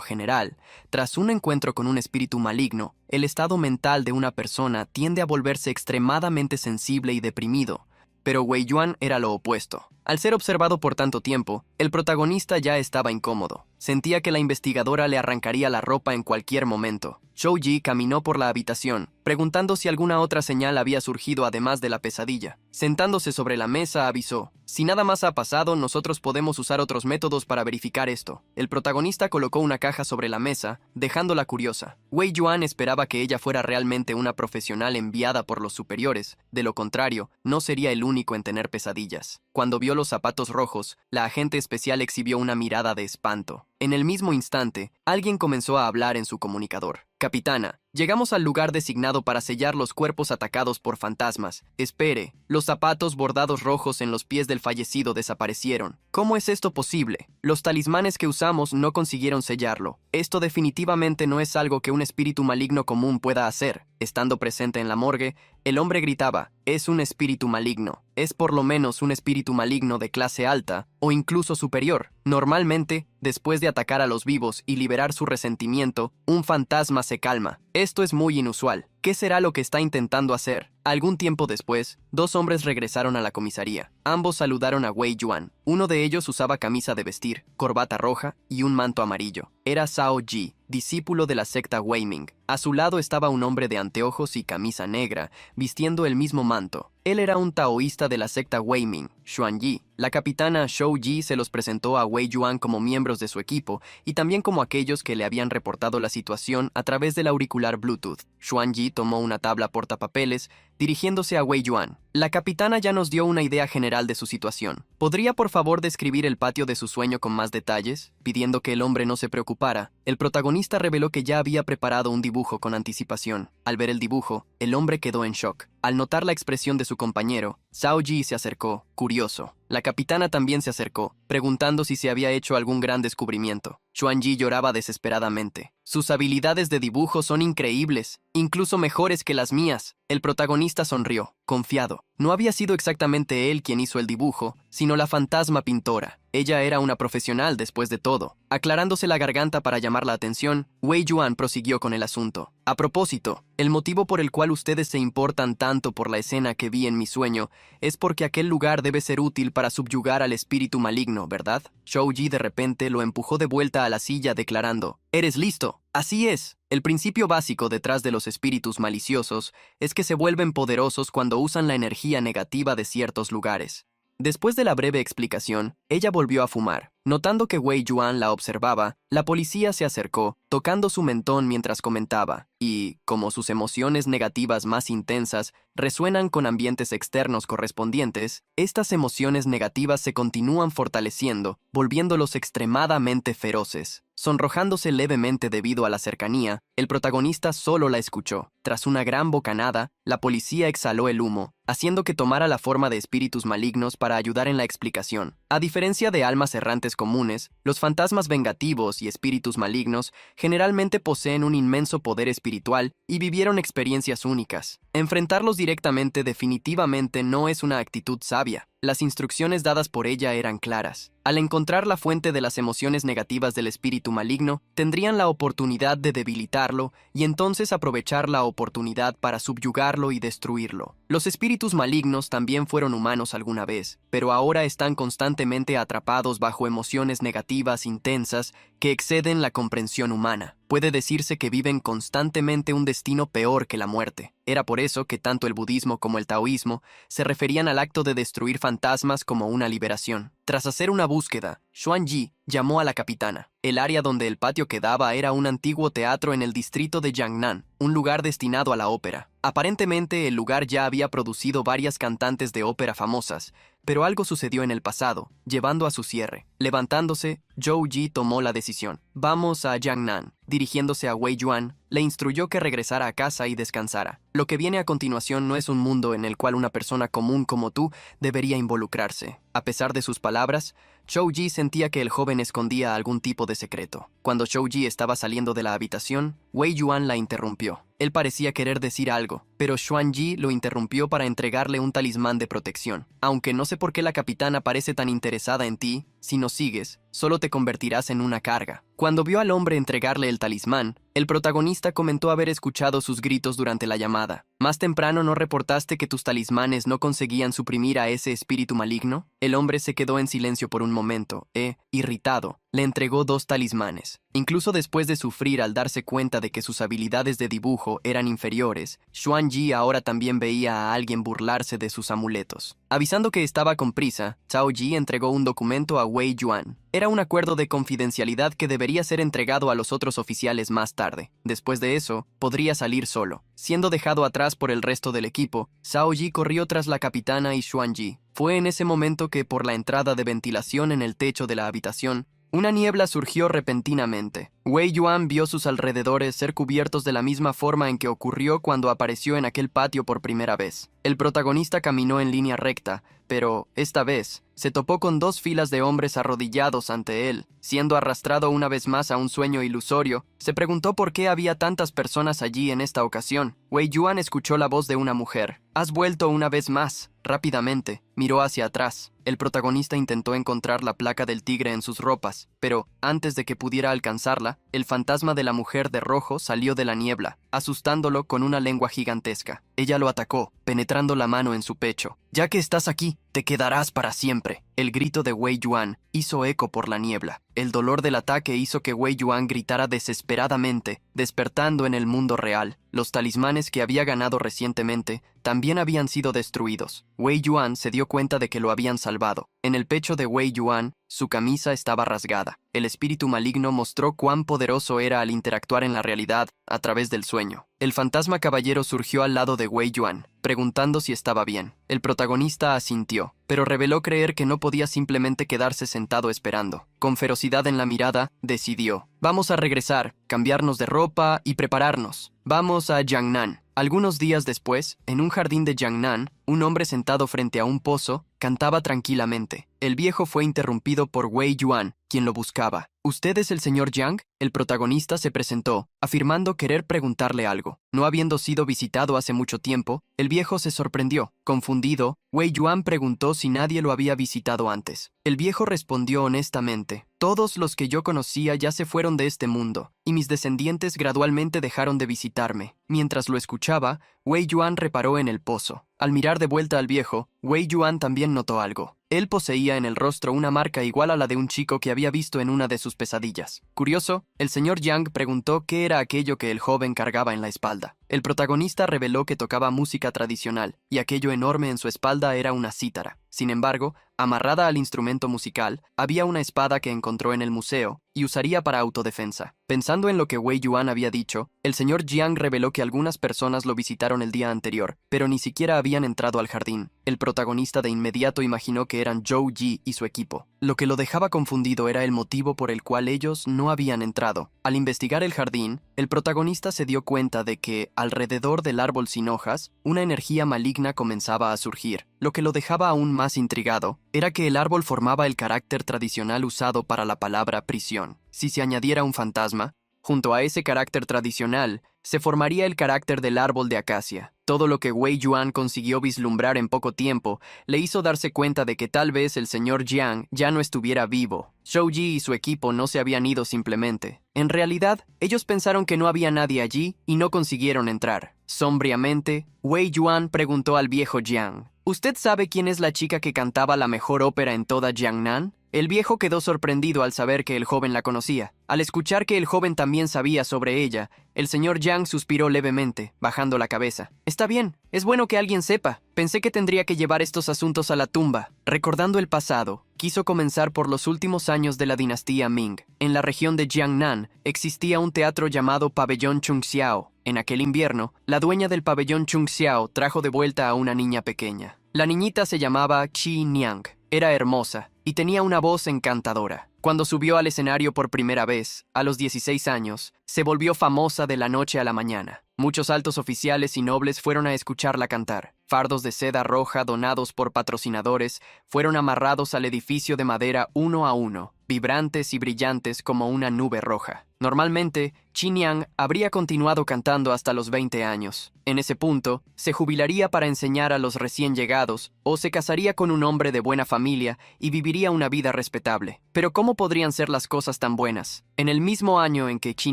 general, tras un encuentro con un espíritu maligno, el estado mental de una persona tiende a volverse extremadamente sensible y deprimido. Pero Wei Yuan era lo opuesto. Al ser observado por tanto tiempo, el protagonista ya estaba incómodo. Sentía que la investigadora le arrancaría la ropa en cualquier momento. Chou Ji caminó por la habitación, preguntando si alguna otra señal había surgido además de la pesadilla. Sentándose sobre la mesa, avisó: «Si nada más ha pasado, nosotros podemos usar otros métodos para verificar esto». El protagonista colocó una caja sobre la mesa, dejándola curiosa. Wei Yuan esperaba que ella fuera realmente una profesional enviada por los superiores. De lo contrario, no sería el único en tener pesadillas. Cuando vio vio los zapatos rojos, la agente especial exhibió una mirada de espanto. En el mismo instante, alguien comenzó a hablar en su comunicador. Capitana, llegamos al lugar designado para sellar los cuerpos atacados por fantasmas. Espere, los zapatos bordados rojos en los pies del fallecido desaparecieron. ¿Cómo es esto posible? Los talismanes que usamos no consiguieron sellarlo. Esto definitivamente no es algo que un espíritu maligno común pueda hacer. Estando presente en la morgue, el hombre gritaba, es un espíritu maligno. Es por lo menos un espíritu maligno de clase alta o incluso superior. Normalmente, después de atacar a los vivos y liberar su resentimiento, un fantasma se calma. Esto es muy inusual. ¿Qué será lo que está intentando hacer? Algún tiempo después, dos hombres regresaron a la comisaría. Ambos saludaron a Wei Yuan. Uno de ellos usaba camisa de vestir, corbata roja y un manto amarillo. Era Zhao Ji, discípulo de la secta Wei Ming. A su lado estaba un hombre de anteojos y camisa negra, vistiendo el mismo manto. Él era un taoísta de la secta Wei Ming, Xuan Yi. La capitana Shou Ji se los presentó a Wei Yuan como miembros de su equipo y también como aquellos que le habían reportado la situación a través del auricular Bluetooth. Xuan Yi tomó una tabla portapapeles, dirigiéndose a Wei Yuan. La capitana ya nos dio una idea general de su situación. ¿Podría por favor describir el patio de su sueño con más detalles? Pidiendo que el hombre no se preocupara, el protagonista reveló que ya había preparado un dibujo con anticipación. Al ver el dibujo, el hombre quedó en shock. Al notar la expresión de su compañero, Zhao Ji se acercó, curioso. La capitana también se acercó, preguntando si se había hecho algún gran descubrimiento. Xuan Yi lloraba desesperadamente. Sus habilidades de dibujo son increíbles, incluso mejores que las mías. El protagonista sonrió, confiado. No había sido exactamente él quien hizo el dibujo, sino la fantasma pintora. Ella era una profesional después de todo. Aclarándose la garganta para llamar la atención, Wei Yuan prosiguió con el asunto. A propósito, el motivo por el cual ustedes se importan tanto por la escena que vi en mi sueño es porque aquel lugar debe ser útil para subyugar al espíritu maligno, ¿verdad? Shou Ji de repente lo empujó de vuelta a la silla declarando, «¿Eres listo?» Así es. El principio básico detrás de los espíritus maliciosos es que se vuelven poderosos cuando usan la energía negativa de ciertos lugares. Después de la breve explicación, ella volvió a fumar. Notando que Wei Yuan la observaba, la policía se acercó, tocando su mentón mientras comentaba, y, como sus emociones negativas más intensas resuenan con ambientes externos correspondientes, estas emociones negativas se continúan fortaleciendo, volviéndolos extremadamente feroces. Sonrojándose levemente debido a la cercanía, el protagonista solo la escuchó. Tras una gran bocanada, la policía exhaló el humo, haciendo que tomara la forma de espíritus malignos para ayudar en la explicación. A diferencia de almas errantes comunes, los fantasmas vengativos y espíritus malignos generalmente poseen un inmenso poder espiritual y vivieron experiencias únicas. Enfrentarlos directamente definitivamente no es una actitud sabia. Las instrucciones dadas por ella eran claras. Al encontrar la fuente de las emociones negativas del espíritu maligno, tendrían la oportunidad de debilitarlo y entonces aprovechar la oportunidad para subyugarlo y destruirlo. Los espíritus malignos también fueron humanos alguna vez, pero ahora están constantemente atrapados bajo emociones negativas intensas que exceden la comprensión humana. Puede decirse que viven constantemente un destino peor que la muerte. Era por eso que tanto el budismo como el taoísmo se referían al acto de destruir fantasmas como una liberación. Tras hacer una búsqueda, Xuan Yi llamó a la capitana. El área donde el patio quedaba era un antiguo teatro en el distrito de Jiangnan, un lugar destinado a la ópera. Aparentemente, el lugar ya había producido varias cantantes de ópera famosas, pero algo sucedió en el pasado, llevando a su cierre. Levantándose, Zhou Ji tomó la decisión. «Vamos a Jiangnan». Dirigiéndose a Wei Yuan, le instruyó que regresara a casa y descansara. Lo que viene a continuación no es un mundo en el cual una persona común como tú debería involucrarse. A pesar de sus palabras, Zhou Ji sentía que el joven escondía algún tipo de secreto. Cuando Zhou Ji estaba saliendo de la habitación, Wei Yuan la interrumpió. Él parecía querer decir algo, pero Xuan Yi lo interrumpió para entregarle un talismán de protección. Aunque no sé por qué la capitana parece tan interesada en ti, si nos sigues, solo te convertirás en una carga. Cuando vio al hombre entregarle el talismán, el protagonista comentó haber escuchado sus gritos durante la llamada. ¿Más temprano no reportaste que tus talismanes no conseguían suprimir a ese espíritu maligno? El hombre se quedó en silencio por un momento irritado, le entregó 2 talismanes. Incluso después de sufrir al darse cuenta de que sus habilidades de dibujo eran inferiores, Xuan Ji ahora también veía a alguien burlarse de sus amuletos. Avisando que estaba con prisa, Cao Ji entregó un documento a Wei Yuan. Era un acuerdo de confidencialidad que debería ser entregado a los otros oficiales más tarde. Después de eso, podría salir solo. Siendo dejado atrás por el resto del equipo, Cao Ji corrió tras la capitana y Xuan Ji. Fue en ese momento que, por la entrada de ventilación en el techo de la habitación, una niebla surgió repentinamente. Wei Yuan vio sus alrededores ser cubiertos de la misma forma en que ocurrió cuando apareció en aquel patio por primera vez. El protagonista caminó en línea recta, pero, esta vez, se topó con dos filas de hombres arrodillados ante él. Siendo arrastrado una vez más a un sueño ilusorio, se preguntó por qué había tantas personas allí en esta ocasión. Wei Yuan escuchó la voz de una mujer. «Has vuelto una vez más». Rápidamente, miró hacia atrás. El protagonista intentó encontrar la placa del tigre en sus ropas, pero, antes de que pudiera alcanzarla, el fantasma de la mujer de rojo salió de la niebla, asustándolo con una lengua gigantesca. Ella lo atacó, penetrando la mano en su pecho. «Ya que estás aquí, te quedarás para siempre». El grito de Wei Yuan hizo eco por la niebla. El dolor del ataque hizo que Wei Yuan gritara desesperadamente, despertando en el mundo real. Los talismanes que había ganado recientemente también habían sido destruidos. Wei Yuan se dio cuenta de que lo habían salvado. En el pecho de Wei Yuan, su camisa estaba rasgada. El espíritu maligno mostró cuán poderoso era al interactuar en la realidad a través del sueño. El fantasma caballero surgió al lado de Wei Yuan, preguntando si estaba bien. El protagonista asintió, pero reveló creer que no podía simplemente quedarse sentado esperando. Con ferocidad en la mirada, decidió: «Vamos a regresar, cambiarnos de ropa y prepararnos. Vamos a Jiangnan». Algunos días después, en un jardín de Jiangnan, un hombre sentado frente a un pozo cantaba tranquilamente. El viejo fue interrumpido por Wei Yuan, quien lo buscaba. «¿Usted es el señor Jiang?». El protagonista se presentó, afirmando querer preguntarle algo. No habiendo sido visitado hace mucho tiempo, el viejo se sorprendió. Confundido, Wei Yuan preguntó si nadie lo había visitado antes. El viejo respondió honestamente: «Todos los que yo conocía ya se fueron de este mundo, y mis descendientes gradualmente dejaron de visitarme». Mientras lo escuchaba, Wei Yuan reparó en el pozo. Al mirar de vuelta al viejo, Wei Yuan también notó algo. Él poseía en el rostro una marca igual a la de un chico que había visto en una de sus pesadillas. Curioso, el señor Yang preguntó qué era aquello que el joven cargaba en la espalda. El protagonista reveló que tocaba música tradicional, y aquello enorme en su espalda era una cítara. Sin embargo, amarrada al instrumento musical, había una espada que encontró en el museo y usaría para autodefensa. Pensando en lo que Wei Yuan había dicho, el señor Jiang reveló que algunas personas lo visitaron el día anterior, pero ni siquiera habían entrado al jardín. El protagonista de inmediato imaginó que eran Zhou Ji y su equipo. Lo que lo dejaba confundido era el motivo por el cual ellos no habían entrado. Al investigar el jardín, el protagonista se dio cuenta de que, alrededor del árbol sin hojas, una energía maligna comenzaba a surgir. Lo que lo dejaba aún más intrigado era que el árbol formaba el carácter tradicional usado para la palabra prisión. Si se añadiera un fantasma, junto a ese carácter tradicional, se formaría el carácter del árbol de acacia. Todo lo que Wei Yuan consiguió vislumbrar en poco tiempo le hizo darse cuenta de que tal vez el señor Jiang ya no estuviera vivo. Zhou Ji y su equipo no se habían ido simplemente. En realidad, ellos pensaron que no había nadie allí y no consiguieron entrar. Sombríamente, Wei Yuan preguntó al viejo Jiang: «¿Usted sabe quién es la chica que cantaba la mejor ópera en toda Jiangnan?». El viejo quedó sorprendido al saber que el joven la conocía. Al escuchar que el joven también sabía sobre ella, el señor Yang suspiró levemente, bajando la cabeza. «Está bien, es bueno que alguien sepa. Pensé que tendría que llevar estos asuntos a la tumba». Recordando el pasado, quiso comenzar por los últimos años de la dinastía Ming. En la región de Jiangnan existía un teatro llamado Pabellón Chungxiao. En aquel invierno, la dueña del pabellón Chungxiao trajo de vuelta a una niña pequeña. La niñita se llamaba Qi Niang. Era hermosa y tenía una voz encantadora. Cuando subió al escenario por primera vez, a los 16 años, se volvió famosa de la noche a la mañana. Muchos altos oficiales y nobles fueron a escucharla cantar. Fardos de seda roja donados por patrocinadores fueron amarrados al edificio de madera uno a uno, vibrantes y brillantes como una nube roja. Normalmente, Qi Niang habría continuado cantando hasta los 20 años. En ese punto, se jubilaría para enseñar a los recién llegados o se casaría con un hombre de buena familia y viviría una vida respetable. Pero ¿cómo podrían ser las cosas tan buenas? En el mismo año en que Qi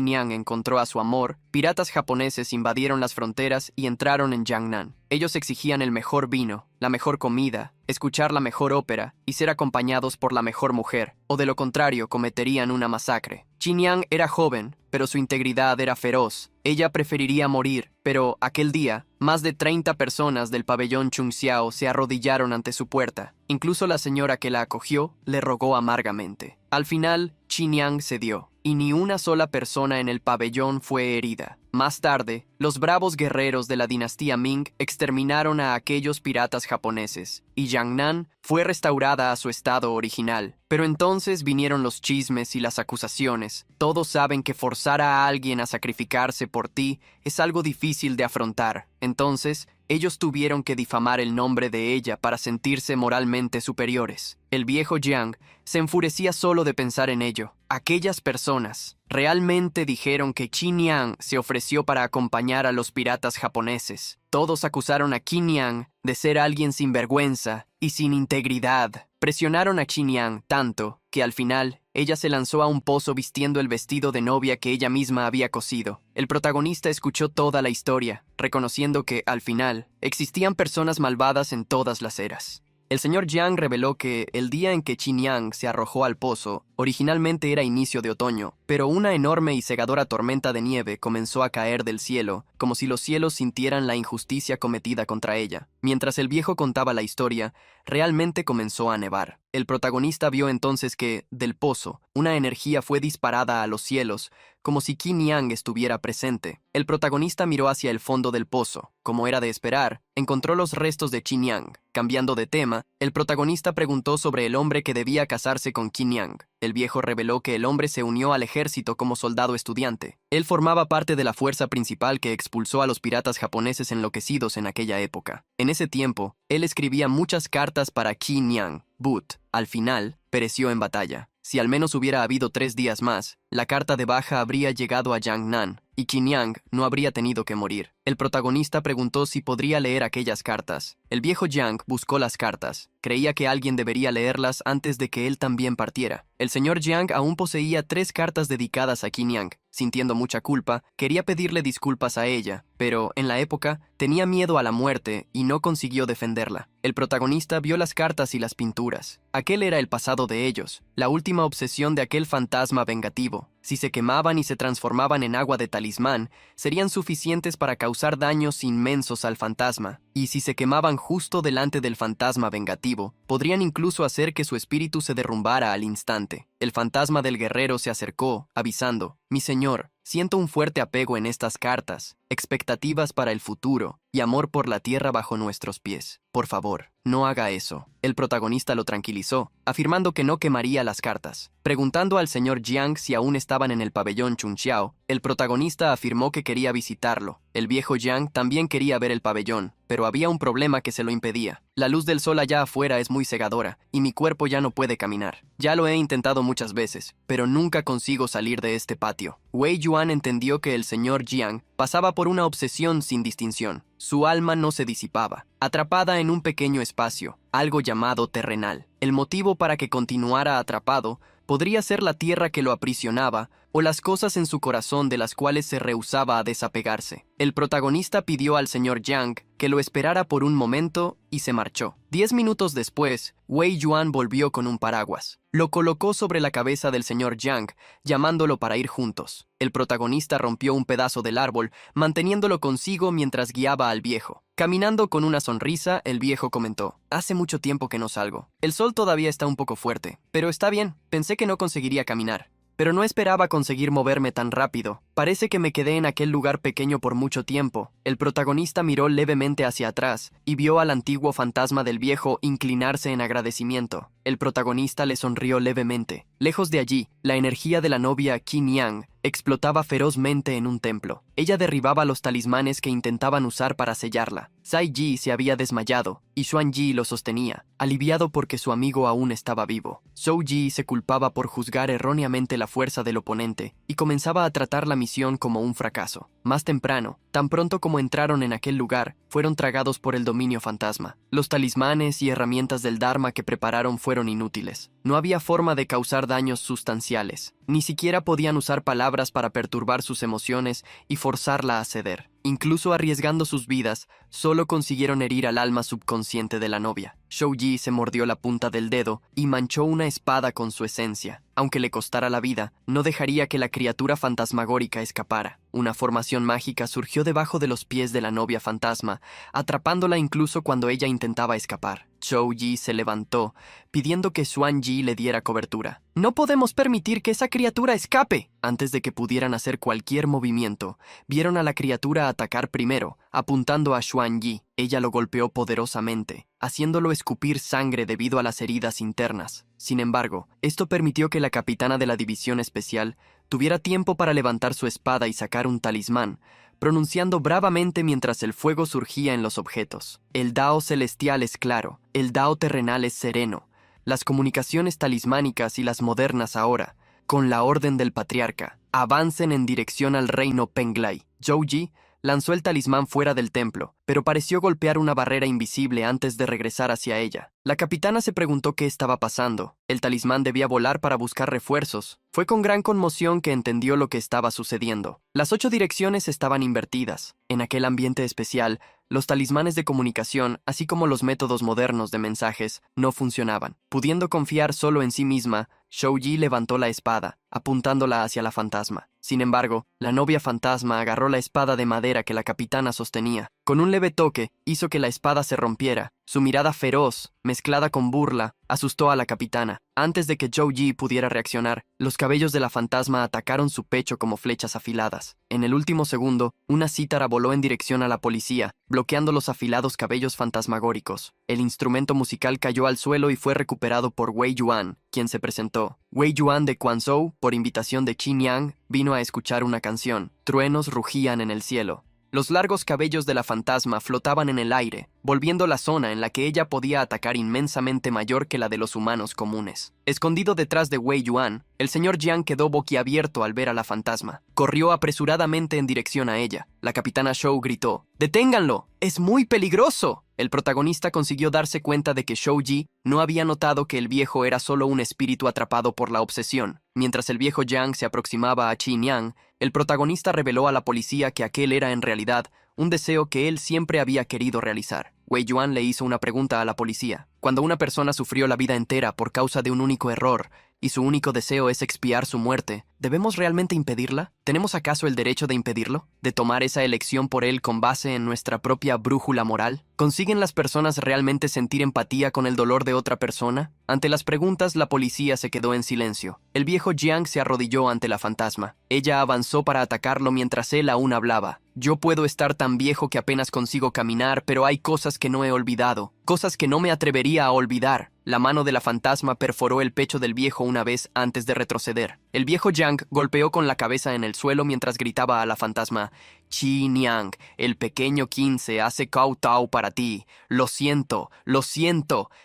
Niang encontró a su amor, piratas japoneses invadieron las fronteras y entraron en Jiangnan. Ellos exigían el mejor vino, la mejor comida, escuchar la mejor ópera y ser acompañados por la mejor mujer, o de lo contrario cometerían una masacre. Qin Yang era joven, pero su integridad era feroz. Ella preferiría morir, pero aquel día, más de 30 personas del pabellón Chungxiao se arrodillaron ante su puerta. Incluso la señora que la acogió le rogó amargamente. Al final, Qin Yang cedió, y ni una sola persona en el pabellón fue herida. Más tarde, los bravos guerreros de la dinastía Ming exterminaron a aquellos piratas japoneses, y Yangnan fue restaurada a su estado original. Pero entonces vinieron los chismes y las acusaciones. Todos saben que forzar a alguien a sacrificarse por ti es algo difícil de afrontar. Entonces, ellos tuvieron que difamar el nombre de ella para sentirse moralmente superiores. El viejo Jiang se enfurecía solo de pensar en ello. Aquellas personas realmente dijeron que Qin Yang se ofreció para acompañar a los piratas japoneses. Todos acusaron a Qin Yang de ser alguien sin vergüenza y sin integridad. Presionaron a Qin Yang tanto que al final ella se lanzó a un pozo vistiendo el vestido de novia que ella misma había cosido. El protagonista escuchó toda la historia, reconociendo que, al final, existían personas malvadas en todas las eras. El señor Jiang reveló que el día en que Qin Yang se arrojó al pozo, originalmente era inicio de otoño, pero una enorme y cegadora tormenta de nieve comenzó a caer del cielo, como si los cielos sintieran la injusticia cometida contra ella. Mientras el viejo contaba la historia, realmente comenzó a nevar. El protagonista vio entonces que, del pozo, una energía fue disparada a los cielos, como si Qin Yang estuviera presente. El protagonista miró hacia el fondo del pozo. Como era de esperar, encontró los restos de Qin Yang. Cambiando de tema, el protagonista preguntó sobre el hombre que debía casarse con Qin Yang. El viejo reveló que el hombre se unió al ejército como soldado estudiante. Él formaba parte de la fuerza principal que expulsó a los piratas japoneses enloquecidos en aquella época. En ese tiempo, él escribía muchas cartas para Qin Yang, but, al final, pereció en batalla. Si al menos hubiera habido 3 días más, la carta de baja habría llegado a Yangnan, y Qin Yang no habría tenido que morir. El protagonista preguntó si podría leer aquellas cartas. El viejo Yang buscó las cartas. Creía que alguien debería leerlas antes de que él también partiera. El señor Yang aún poseía 3 cartas dedicadas a Qin Yang. Sintiendo mucha culpa, quería pedirle disculpas a ella, pero, en la época, tenía miedo a la muerte y no consiguió defenderla. El protagonista vio las cartas y las pinturas. Aquel era el pasado de ellos, la última obsesión de aquel fantasma vengativo. Si se quemaban y se transformaban en agua de talismán, serían suficientes para causar daños inmensos al fantasma. Y si se quemaban justo delante del fantasma vengativo, podrían incluso hacer que su espíritu se derrumbara al instante. El fantasma del guerrero se acercó, avisando: «Mi señor, siento un fuerte apego en estas cartas, expectativas para el futuro y amor por la tierra bajo nuestros pies. Por favor, no haga eso». El protagonista lo tranquilizó, afirmando que no quemaría las cartas. Preguntando al señor Jiang si aún estaban en el pabellón Chungxiao, el protagonista afirmó que quería visitarlo. El viejo Jiang también quería ver el pabellón, pero había un problema que se lo impedía. La luz del sol allá afuera es muy cegadora, y mi cuerpo ya no puede caminar. Ya lo he intentado muchas veces, pero nunca consigo salir de este patio. Wei Yuan entendió que el señor Jiang pasaba por una obsesión sin distinción. Su alma no se disipaba, atrapada en un pequeño espacio, algo llamado terrenal. El motivo para que continuara atrapado podría ser la tierra que lo aprisionaba o las cosas en su corazón de las cuales se rehusaba a desapegarse. El protagonista pidió al señor Yang que lo esperara por un momento y se marchó. 10 minutos después, Wei Yuan volvió con un paraguas. Lo colocó sobre la cabeza del señor Yang, llamándolo para ir juntos. El protagonista rompió un pedazo del árbol, manteniéndolo consigo mientras guiaba al viejo. Caminando con una sonrisa, el viejo comentó: «Hace mucho tiempo que no salgo. El sol todavía está un poco fuerte, pero está bien, pensé que no conseguiría caminar. Pero no esperaba conseguir moverme tan rápido. Parece que me quedé en aquel lugar pequeño por mucho tiempo». El protagonista miró levemente hacia atrás y vio al antiguo fantasma del viejo inclinarse en agradecimiento. El protagonista le sonrió levemente. Lejos de allí, la energía de la novia Qin Yang explotaba ferozmente en un templo. Ella derribaba los talismanes que intentaban usar para sellarla. Zai Ji se había desmayado y Xuan Ji lo sostenía, aliviado porque su amigo aún estaba vivo. Zhou Ji se culpaba por juzgar erróneamente la fuerza del oponente y comenzaba a tratar la misión como un fracaso. Más temprano, tan pronto como entraron en aquel lugar, fueron tragados por el dominio fantasma. Los talismanes y herramientas del Dharma que prepararon fueron inútiles. No había forma de causar daños sustanciales. Ni siquiera podían usar palabras para perturbar sus emociones y forzarla a ceder. Incluso arriesgando sus vidas, solo consiguieron herir al alma subconsciente de la novia. Shou-ji se mordió la punta del dedo y manchó una espada con su esencia. Aunque le costara la vida, no dejaría que la criatura fantasmagórica escapara. Una formación mágica surgió debajo de los pies de la novia fantasma, atrapándola incluso cuando ella intentaba escapar. Shou-ji se levantó, pidiendo que Xuan-ji le diera cobertura. «No podemos permitir que esa criatura escape». Antes de que pudieran hacer cualquier movimiento, vieron a la criatura atacar primero, apuntando a Xuan-ji. Ella lo golpeó poderosamente, haciéndolo escupir sangre debido a las heridas internas. Sin embargo, esto permitió que la capitana de la división especial tuviera tiempo para levantar su espada y sacar un talismán, pronunciando bravamente mientras el fuego surgía en los objetos. El Dao celestial es claro, el Dao terrenal es sereno. Las comunicaciones talismánicas y las modernas ahora, con la orden del patriarca, avancen en dirección al reino Penglai. Shou-ji lanzó el talismán fuera del templo, pero pareció golpear una barrera invisible antes de regresar hacia ella. La capitana se preguntó qué estaba pasando. El talismán debía volar para buscar refuerzos. Fue con gran conmoción que entendió lo que estaba sucediendo. Las 8 direcciones estaban invertidas. En aquel ambiente especial, los talismanes de comunicación, así como los métodos modernos de mensajes, no funcionaban. Pudiendo confiar solo en sí misma, Shou-ji levantó la espada, apuntándola hacia la fantasma. Sin embargo, la novia fantasma agarró la espada de madera que la capitana sostenía. Con un leve toque, hizo que la espada se rompiera. Su mirada feroz, mezclada con burla, asustó a la capitana. Antes de que Shou-ji pudiera reaccionar, los cabellos de la fantasma atacaron su pecho como flechas afiladas. En el último segundo, una cítara voló en dirección a la policía, bloqueando los afilados cabellos fantasmagóricos. El instrumento musical cayó al suelo y fue recuperado por Wei Yuan, quien se presentó. Wei Yuan de Quanzhou, por invitación de Qin Yang, vino a escuchar una canción. Truenos rugían en el cielo. Los largos cabellos de la fantasma flotaban en el aire, volviendo la zona en la que ella podía atacar inmensamente mayor que la de los humanos comunes. Escondido detrás de Wei Yuan, el señor Jiang quedó boquiabierto al ver a la fantasma. Corrió apresuradamente en dirección a ella. La capitana Shou gritó: «¡Deténganlo! ¡Es muy peligroso!». El protagonista consiguió darse cuenta de que Shou-ji no había notado que el viejo era solo un espíritu atrapado por la obsesión. Mientras el viejo Jiang se aproximaba a Qin Yang, el protagonista reveló a la policía que aquel era en realidad un deseo que él siempre había querido realizar. Wei Yuan le hizo una pregunta a la policía. Cuando una persona sufrió la vida entera por causa de un único error, y su único deseo es expiar su muerte, ¿debemos realmente impedirla? ¿Tenemos acaso el derecho de impedirlo? ¿De tomar esa elección por él con base en nuestra propia brújula moral? ¿Consiguen las personas realmente sentir empatía con el dolor de otra persona? Ante las preguntas, la policía se quedó en silencio. El viejo Jiang se arrodilló ante la fantasma. Ella avanzó para atacarlo mientras él aún hablaba. «Yo puedo estar tan viejo que apenas consigo caminar, pero hay cosas que no he olvidado, cosas que no me atrevería a olvidar». La mano de la fantasma perforó el pecho del viejo una vez antes de retroceder. El viejo Jiang golpeó con la cabeza en el suelo mientras gritaba a la fantasma: «Qin Yang, el pequeño 15 hace kowtow para ti. Lo siento,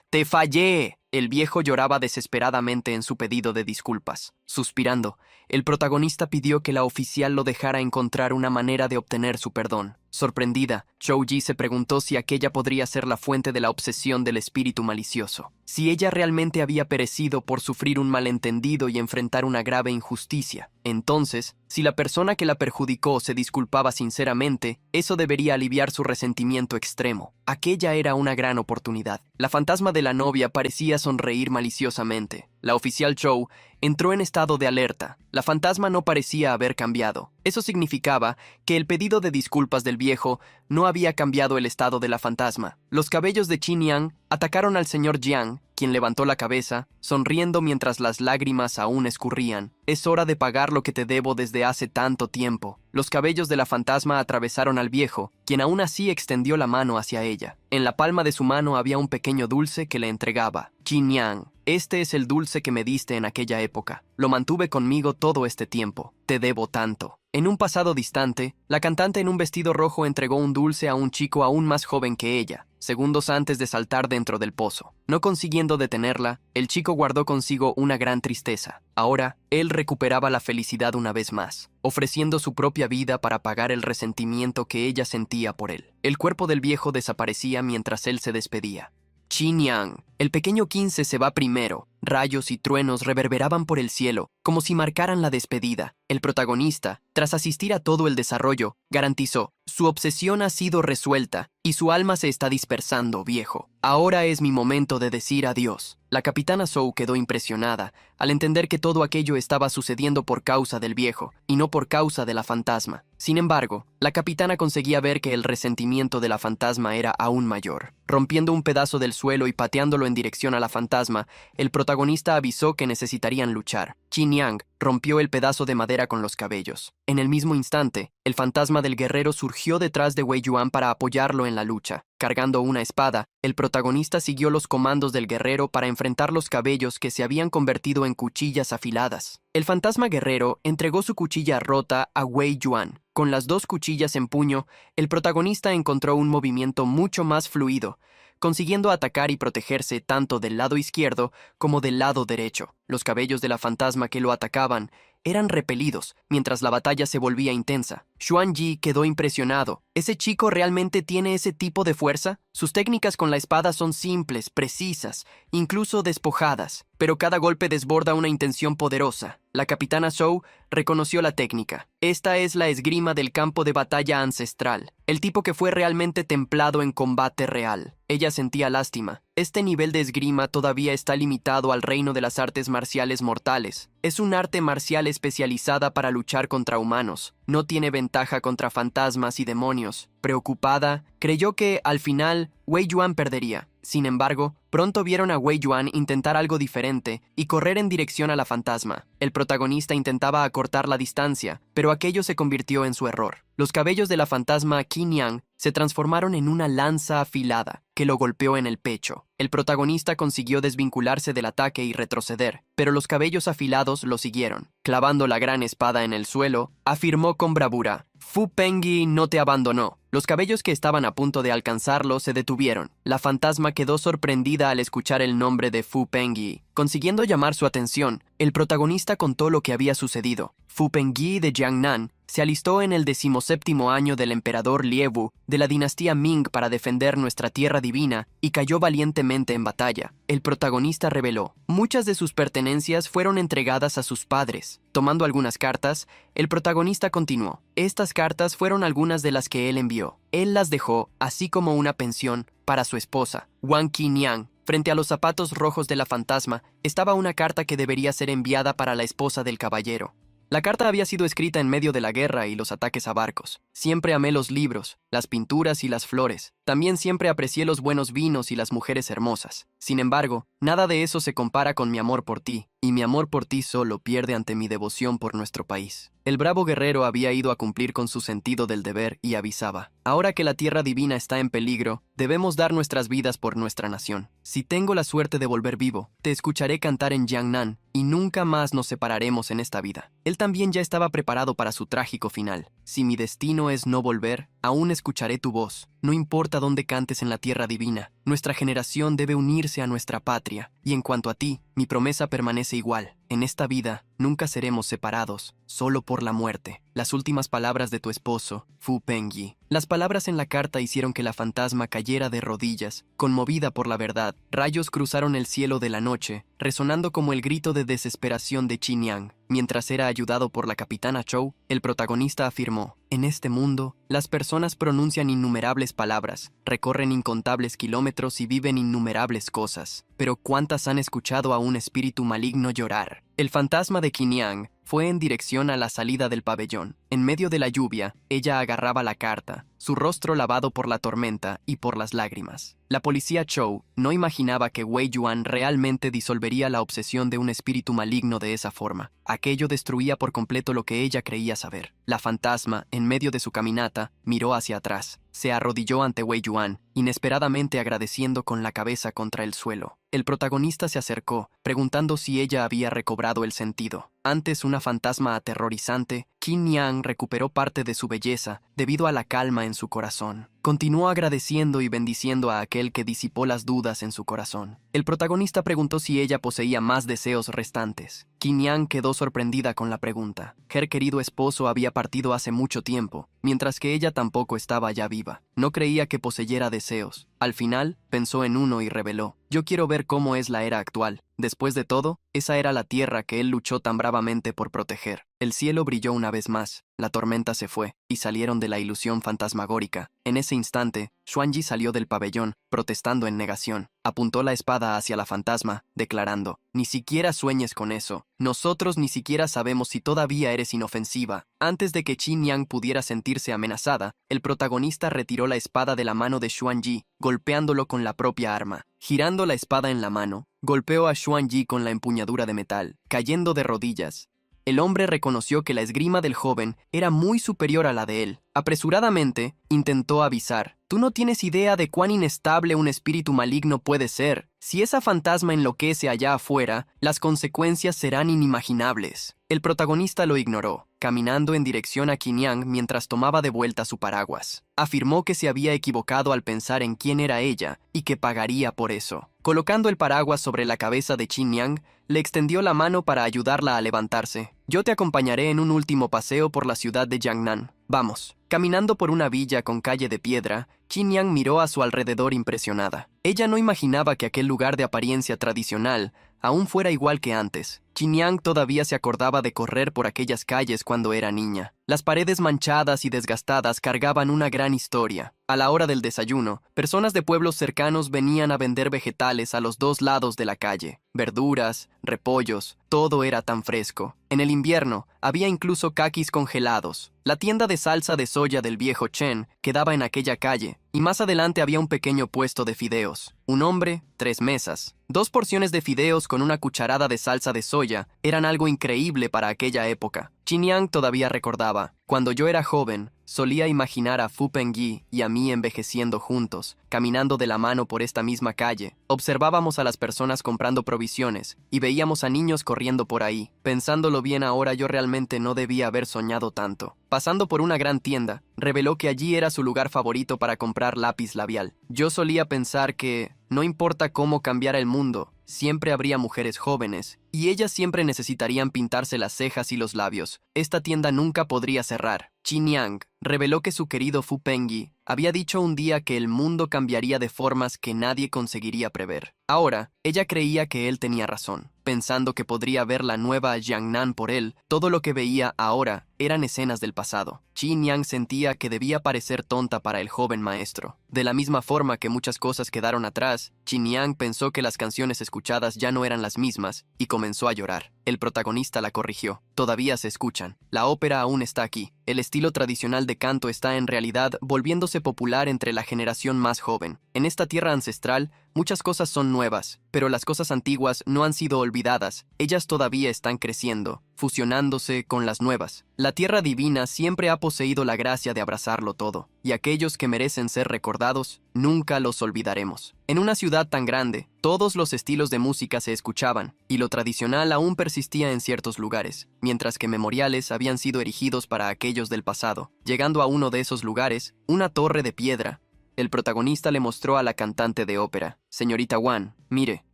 te fallé». El viejo lloraba desesperadamente en su pedido de disculpas. Suspirando, el protagonista pidió que la oficial lo dejara encontrar una manera de obtener su perdón. Sorprendida, Shou-ji se preguntó si aquella podría ser la fuente de la obsesión del espíritu malicioso. Si ella realmente había perecido por sufrir un malentendido y enfrentar una grave injusticia. Entonces, si la persona que la perjudicó se disculpaba sinceramente, eso debería aliviar su resentimiento extremo. Aquella era una gran oportunidad. La fantasma de la novia parecía sonreír maliciosamente. La oficial Shou entró en estado de alerta. La fantasma no parecía haber cambiado. Eso significaba que el pedido de disculpas del viejo no había cambiado el estado de la fantasma. Los cabellos de Qin Yang atacaron al señor Jiang, quien levantó la cabeza, sonriendo mientras las lágrimas aún escurrían. «Es hora de pagar lo que te debo desde hace tanto tiempo». Los cabellos de la fantasma atravesaron al viejo, quien aún así extendió la mano hacia ella. En la palma de su mano había un pequeño dulce que le entregaba. «Qin Yang, este es el dulce que me diste en aquella época. Lo mantuve conmigo todo este tiempo. Te debo tanto». En un pasado distante, la cantante en un vestido rojo entregó un dulce a un chico aún más joven que ella, segundos antes de saltar dentro del pozo. No consiguiendo detenerla, el chico guardó consigo una gran tristeza. Ahora, él recuperaba la felicidad una vez más, ofreciendo su propia vida para pagar el resentimiento que ella sentía por él. El cuerpo del viejo desaparecía mientras él se despedía. «Qin Yang, el pequeño 15 se va primero. Rayos y truenos reverberaban por el cielo, como si marcaran la despedida. El protagonista, tras asistir a todo el desarrollo, garantizó: «Su obsesión ha sido resuelta y su alma se está dispersando, viejo. Ahora es mi momento de decir adiós». La capitana Zhou quedó impresionada al entender que todo aquello estaba sucediendo por causa del viejo y no por causa de la fantasma. Sin embargo, la capitana conseguía ver que el resentimiento de la fantasma era aún mayor. Rompiendo un pedazo del suelo y pateándolo en dirección a la fantasma, el protagonista avisó que necesitarían luchar. Qin Yang rompió el pedazo de madera con los cabellos. En el mismo instante, el fantasma del guerrero surgió detrás de Wei Yuan para apoyarlo en la lucha. Cargando una espada, el protagonista siguió los comandos del guerrero para enfrentar los cabellos que se habían convertido en cuchillas afiladas. El fantasma guerrero entregó su cuchilla rota a Wei Yuan. Con las dos cuchillas en puño, el protagonista encontró un movimiento mucho más fluido, consiguiendo atacar y protegerse tanto del lado izquierdo como del lado derecho. Los cabellos de la fantasma que lo atacaban eran repelidos mientras la batalla se volvía intensa. Xuan Yi quedó impresionado. ¿Ese chico realmente tiene ese tipo de fuerza? Sus técnicas con la espada son simples, precisas, incluso despojadas, pero cada golpe desborda una intención poderosa. La capitana Zhou reconoció la técnica. Esta es la esgrima del campo de batalla ancestral, el tipo que fue realmente templado en combate real. Ella sentía lástima. Este nivel de esgrima todavía está limitado al reino de las artes marciales mortales. Es un arte marcial especializada para luchar contra humanos. No tiene ventaja contra fantasmas y demonios. Preocupada, creyó que, al final, Wei Yuan perdería. Sin embargo, pronto vieron a Wei Yuan intentar algo diferente y correr en dirección a la fantasma. El protagonista intentaba acortar la distancia, pero aquello se convirtió en su error. Los cabellos de la fantasma Qin Yang se transformaron en una lanza afilada que lo golpeó en el pecho. El protagonista consiguió desvincularse del ataque y retroceder, pero los cabellos afilados lo siguieron. Clavando la gran espada en el suelo, afirmó con bravura: «Fu Pengyi no te abandonó». Los cabellos que estaban a punto de alcanzarlo se detuvieron. La fantasma quedó sorprendida al escuchar el nombre de Fu Pengyi. Consiguiendo llamar su atención, el protagonista contó lo que había sucedido. Fu Pengyi de Jiangnan se alistó en el 17º año del emperador Liewu de la dinastía Ming para defender nuestra tierra divina y cayó valientemente en batalla. El protagonista reveló: muchas de sus pertenencias fueron entregadas a sus padres. Tomando algunas cartas, el protagonista continuó: estas cartas fueron algunas de las que él envió. Él las dejó, así como una pensión, para su esposa, Wang Qinyang. Frente a los zapatos rojos de la fantasma estaba una carta que debería ser enviada para la esposa del caballero. La carta había sido escrita en medio de la guerra y los ataques a barcos. Siempre amé los libros, las pinturas y las flores. También siempre aprecié los buenos vinos y las mujeres hermosas. Sin embargo, nada de eso se compara con mi amor por ti, y mi amor por ti solo pierde ante mi devoción por nuestro país. El bravo guerrero había ido a cumplir con su sentido del deber y avisaba: ahora que la tierra divina está en peligro, debemos dar nuestras vidas por nuestra nación. Si tengo la suerte de volver vivo, te escucharé cantar en Jiangnan y nunca más nos separaremos en esta vida. Él también ya estaba preparado para su trágico final. Si mi destino es no volver, aún escucharé tu voz. No importa dónde cantes en la tierra divina, nuestra generación debe unirse a nuestra patria. Y en cuanto a ti, mi promesa permanece igual. En esta vida, nunca seremos separados, solo por la muerte. Las últimas palabras de tu esposo, Fu Pengyi. Las palabras en la carta hicieron que la fantasma cayera de rodillas, conmovida por la verdad. Rayos cruzaron el cielo de la noche, resonando como el grito de desesperación de Qin Yang. Mientras era ayudado por la capitana Zhou, el protagonista afirmó: en este mundo, las personas pronuncian innumerables palabras, recorren incontables kilómetros y viven innumerables cosas. Pero ¿cuántas han escuchado a un espíritu maligno llorar? El fantasma de Qin Yang fue en dirección a la salida del pabellón. En medio de la lluvia, ella agarraba la carta, su rostro lavado por la tormenta y por las lágrimas. La policía Zhou no imaginaba que Wei Yuan realmente disolvería la obsesión de un espíritu maligno de esa forma. Aquello destruía por completo lo que ella creía saber. La fantasma, en medio de su caminata, miró hacia atrás. Se arrodilló ante Wei Yuan, inesperadamente agradeciendo con la cabeza contra el suelo. El protagonista se acercó, preguntando si ella había recobrado el sentido. Antes una fantasma aterrorizante, Qin Yang recuperó parte de su belleza debido a la calma en su corazón. Continuó agradeciendo y bendiciendo a aquel que disipó las dudas en su corazón. El protagonista preguntó si ella poseía más deseos restantes. Qin Yang quedó sorprendida con la pregunta. Her querido esposo había partido hace mucho tiempo, mientras que ella tampoco estaba ya viva. No creía que poseyera deseos. Al final, pensó en uno y reveló: yo quiero ver cómo es la era actual. Después de todo, esa era la tierra que él luchó tan bravamente por proteger. El cielo brilló una vez más, la tormenta se fue, y salieron de la ilusión fantasmagórica. En ese instante, Xuanji salió del pabellón, protestando en negación. Apuntó la espada hacia la fantasma, declarando: ni siquiera sueñes con eso. Nosotros ni siquiera sabemos si todavía eres inofensiva. Antes de que Qin Yang pudiera sentirse amenazada, el protagonista retiró la espada de la mano de Xuanji, golpeándolo con la propia arma. Girando la espada en la mano, golpeó a Xuanji con la empuñadura de metal, cayendo de rodillas. El hombre reconoció que la esgrima del joven era muy superior a la de él. Apresuradamente, intentó avisar: tú no tienes idea de cuán inestable un espíritu maligno puede ser. Si esa fantasma enloquece allá afuera, las consecuencias serán inimaginables. El protagonista lo ignoró, caminando en dirección a Qin Yang mientras tomaba de vuelta su paraguas. Afirmó que se había equivocado al pensar en quién era ella y que pagaría por eso. Colocando el paraguas sobre la cabeza de Qin Yang, le extendió la mano para ayudarla a levantarse. Yo te acompañaré en un último paseo por la ciudad de Jiangnan. Vamos. Caminando por una villa con calle de piedra, Qin Yang miró a su alrededor impresionada. Ella no imaginaba que aquel lugar de apariencia tradicional aún fuera igual que antes. Qin Yang todavía se acordaba de correr por aquellas calles cuando era niña. Las paredes manchadas y desgastadas cargaban una gran historia. A la hora del desayuno, personas de pueblos cercanos venían a vender vegetales a los dos lados de la calle. Verduras, repollos, todo era tan fresco. En el invierno, había incluso kakis congelados. La tienda de salsa de soya del viejo Chen quedaba en aquella calle, y más adelante había un pequeño puesto de fideos. Un hombre, 3 mesas. 2 porciones de fideos con una cucharada de salsa de soya eran algo increíble para aquella época. Qin Yang todavía recordaba: cuando yo era joven, solía imaginar a Fu Pengyi y a mí envejeciendo juntos, caminando de la mano por esta misma calle. Observábamos a las personas comprando provisiones y veíamos a niños corriendo por ahí. Pensándolo bien ahora, yo realmente no debía haber soñado tanto. Pasando por una gran tienda, reveló que allí era su lugar favorito para comprar lápiz labial. Yo solía pensar que, no importa cómo cambiara el mundo, siempre habría mujeres jóvenes, y ellas siempre necesitarían pintarse las cejas y los labios. Esta tienda nunca podría cerrar. Qin Yang reveló que su querido Fu Pengyi había dicho un día que el mundo cambiaría de formas que nadie conseguiría prever. Ahora, ella creía que él tenía razón. Pensando que podría ver la nueva Jiangnan por él, todo lo que veía ahora eran escenas del pasado. Qin Yang sentía que debía parecer tonta para el joven maestro. De la misma forma que muchas cosas quedaron atrás, Qin Yang pensó que las canciones escuchadas ya no eran las mismas y comenzó a llorar. El protagonista la corrigió: todavía se escuchan. La ópera aún está aquí. El estilo tradicional de canto está en realidad volviéndose popular entre la generación más joven. En esta tierra ancestral, muchas cosas son nuevas, pero las cosas antiguas no han sido olvidadas. Ellas todavía están creciendo, fusionándose con las nuevas. La tierra divina siempre ha poseído la gracia de abrazarlo todo, y aquellos que merecen ser recordados, nunca los olvidaremos. En una ciudad tan grande, todos los estilos de música se escuchaban, y lo tradicional aún persistía en ciertos lugares, mientras que memoriales habían sido erigidos para aquellos del pasado. Llegando a uno de esos lugares, una torre de piedra, el protagonista le mostró a la cantante de ópera: señorita Wan, mire,